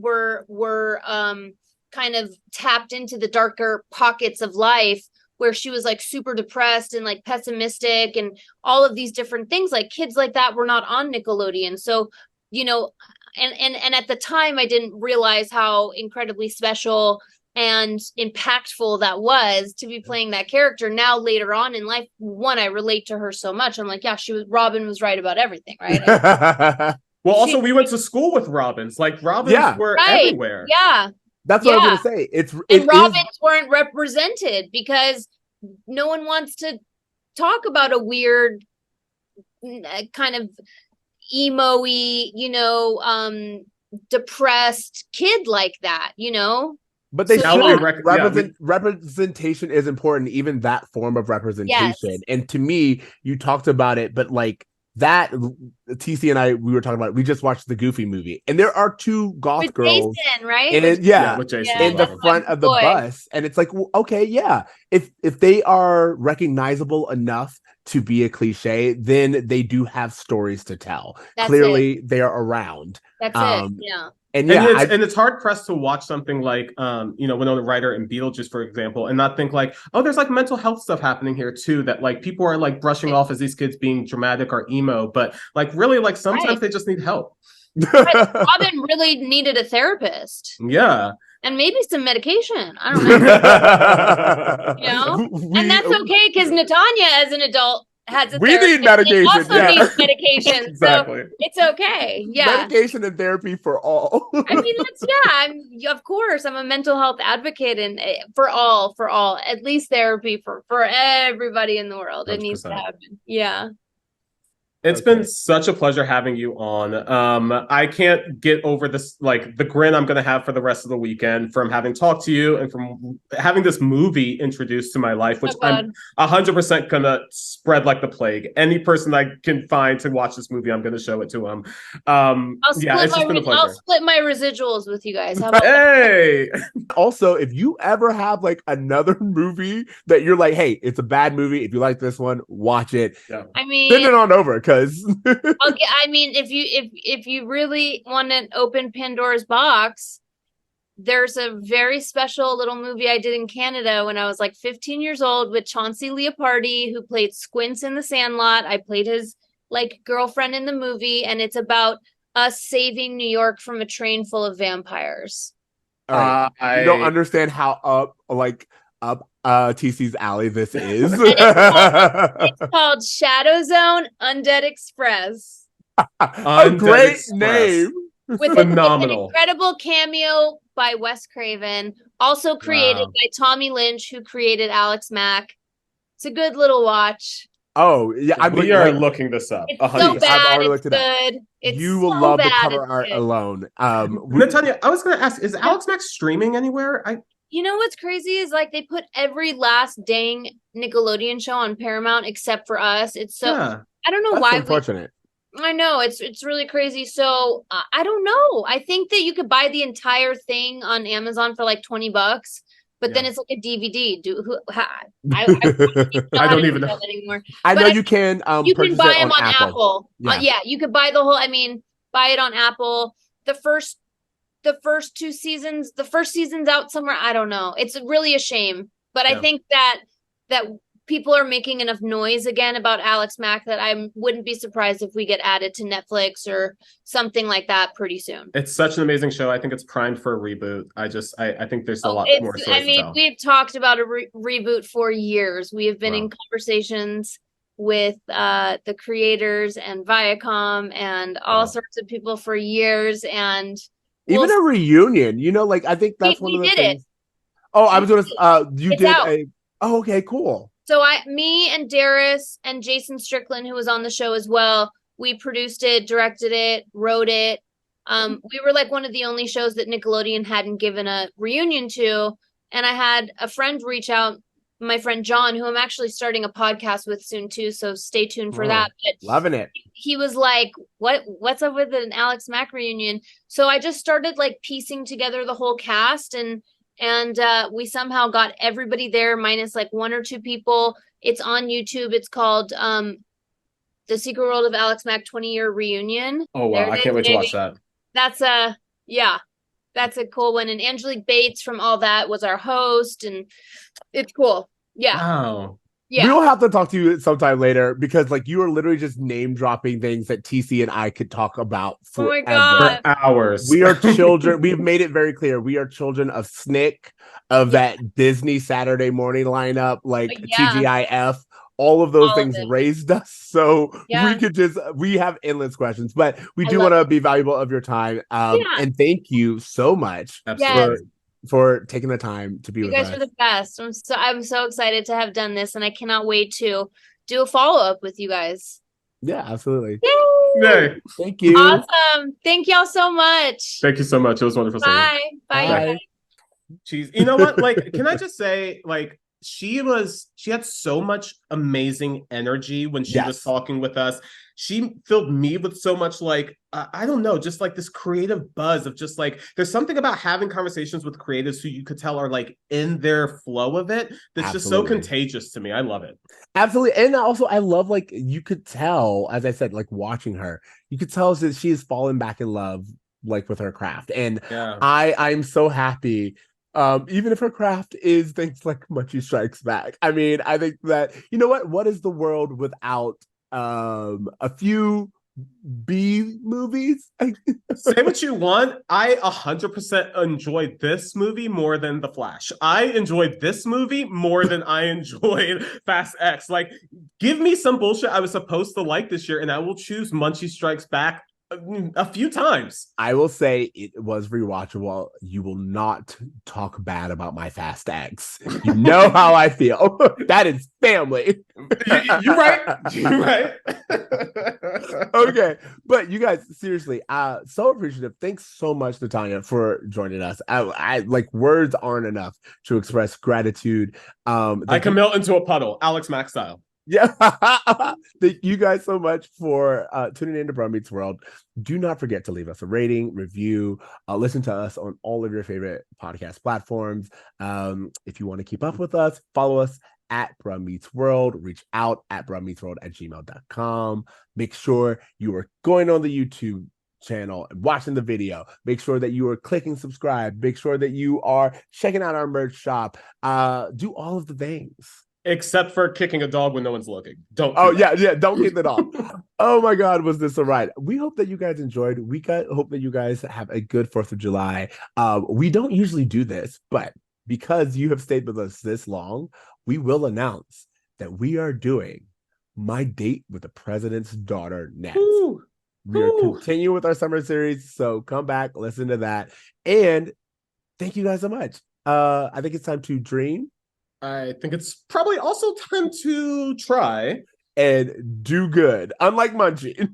kind of tapped into the darker pockets of life, where she was like super depressed and like pessimistic and all of these different things. Like kids like that were not on Nickelodeon. So, you know, and at the time I didn't realize how incredibly special and impactful that was to be playing that character. Now later on in life, I relate to her so much. I'm like, yeah, Robin was right about everything, right? Well, also we went to school with Robins. Like Robins were everywhere. Yeah. That's what I was gonna say. And Robins weren't represented because no one wants to talk about a weird kind of emo-y, depressed kid like that, But they representation is important, even that form of representation. Yes. And to me, you talked about it, but like that, TC and I, we were talking about it. We just watched the Goofy movie, and there are two goth with girls, Jason, right? And with Jason, in the front of the bus, and it's like, well, okay, yeah, if they are recognizable enough to be a cliche, then they do have stories to tell. Clearly, they are around. That's it. Yeah. And it's hard pressed to watch something like Winona Ryder and Beetlejuice, for example, and not think like, oh, there's like mental health stuff happening here too, that like people are like brushing off as these kids being dramatic or emo, but like really like sometimes they just need help. Robin really needed a therapist. Yeah. And maybe some medication. I don't know. And that's okay because Natanya as an adult has a therapist. Need medication. Also needs medication. Exactly. So it's okay. Yeah. Medication and therapy for all. I mean, of course, I'm a mental health advocate, and for all, at least therapy for everybody in the world. 100%. It needs to happen. Yeah. It's been such a pleasure having you on. I can't get over this, like the grin I'm going to have for the rest of the weekend from having talked to you and from having this movie introduced to my life, which I'm 100% going to spread like the plague. Any person I can find to watch this movie, I'm going to show it to them. It's just been a pleasure. I'll split my residuals with you guys. How about hey! Also, if you ever have like another movie that you're like, hey, it's a bad movie. If you like this one, watch it. Yeah. I mean, send it on over. Okay, I mean, if you really want to open Pandora's box, there's a very special little movie I did in Canada when I was like 15 years old with Chauncey Leopardi, who played Squints in The Sandlot. I played his like girlfriend in the movie, and it's about us saving New York from a train full of vampires. All right. I don't understand how up TC's alley this is. It's called Shadow Zone Undead Express. A great name. With phenomenal. An incredible cameo by Wes Craven, also created by Tommy Lynch, who created Alex Mack. It's a good little watch. Oh yeah, we are looking this up. It's so bad. It's good. You will love the cover art alone. Natanya, I was going to ask: is Alex Mack streaming anywhere? You know what's crazy is like they put every last dang Nickelodeon show on Paramount except for us. It's so I don't know why. Unfortunate. I know it's really crazy. So I don't know. I think that you could buy the entire thing on Amazon for like $20, but then it's like a DVD. I don't even know anymore. I know you can. You can buy them on Apple. Yeah. You could buy the whole. I mean, buy it on Apple. The first 2 seasons. The first season's out somewhere. I don't know. It's really a shame, but I think that people are making enough noise again about Alex Mack that I wouldn't be surprised if we get added to Netflix or something like that pretty soon. It's such an amazing show. I think it's primed for a reboot. I think there's a lot more stories to tell. We've talked about a reboot for years. We have been in conversations with the creators and Viacom and all sorts of people for years, and even a reunion. Like I think that's one of the things. Oh, I was gonna. You did out. Oh, okay, cool. So me and Darius and Jason Strickland, who was on the show as well, we produced it, directed it, wrote it. We were like one of the only shows that Nickelodeon hadn't given a reunion to. And I had a friend reach out, my friend John, who I'm actually starting a podcast with soon too. So stay tuned for that. But loving it. He was like, what's up with an Alex Mack reunion? So I just started like piecing together the whole cast, and we somehow got everybody there minus like 1 or 2 people. It's on YouTube. It's called The Secret World of Alex Mack 20-year reunion. Oh wow, I can't wait to watch that. That's a cool one. And Angelique Bates from All That was our host, and it's cool. Yeah. Wow. Yeah. We'll have to talk to you sometime later because like you are literally just name dropping things that TC and I could talk about forever. Oh my God. For hours. We are children. We've made it very clear. We are children of Snick, of that Disney Saturday morning lineup, like TGIF. All of those things raised us. So we have endless questions, but we do want to be valuable of your time. And thank you so much for taking the time to be with us. You guys are the best. I'm so excited to have done this, and I cannot wait to do a follow-up with you guys. Yeah, absolutely. Yay. Thank you. Awesome. Thank y'all so much. Thank you so much. It was wonderful. Bye. Bye. Jeez. You know what? Like, can I just say, like, she had so much amazing energy when she was talking with us. She filled me with so much, like, I don't know, just like this creative buzz of just like, there's something about having conversations with creatives who you could tell are like in their flow of it. That's just so contagious to me. I love it. Absolutely. And also I love, like, you could tell, as I said, like watching her, you could tell that she has fallen back in love, like with her craft. And I'm so happy. Even if her craft is things like Munchie Strikes Back. I mean, I think that, you know what is the world without a few B movies? Say what you want. I 100% enjoyed this movie more than The Flash. I enjoyed this movie more than I enjoyed Fast X. Like, give me some bullshit I was supposed to like this year, and I will choose Munchie Strikes Back a few times. I will say it was rewatchable. You will not talk bad about my Fast X. You know how I feel. That is family. You're right. You're right. Okay, but you guys, seriously, so appreciative. Thanks so much, Natanya, for joining us. I like, words aren't enough to express gratitude. I can melt into a puddle, Alex Mack style. Yeah. Thank you guys so much for tuning in to Bromance World. Do not forget to leave us a rating, review, listen to us on all of your favorite podcast platforms. If you want to keep up with us, follow us at Bromance World. Reach out at bromeatsworld@gmail.com. Make sure you are going on the YouTube channel and watching the video. Make sure that you are clicking subscribe. Make sure that you are checking out our merch shop. Do all of the things. Except for kicking a dog when no one's looking. Don't kick the dog. Oh my God, was this a ride? We hope that you guys enjoyed. Hope that you guys have a good 4th of July. We don't usually do this, but because you have stayed with us this long, we will announce that we are doing My Date with the President's Daughter next. Ooh. We are continuing with our summer series, so come back, listen to that. And thank you guys so much. I think it's time to dream. I think it's probably also time to try and do good, unlike Munchie.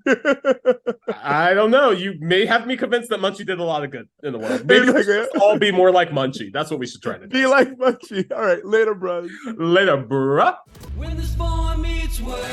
I don't know. You may have me convinced that Munchie did a lot of good in the world. Maybe let's all be more like Munchie. That's what we should try to do. Be like Munchie. All right, later, bros. Later, bruh. When this boy meets world.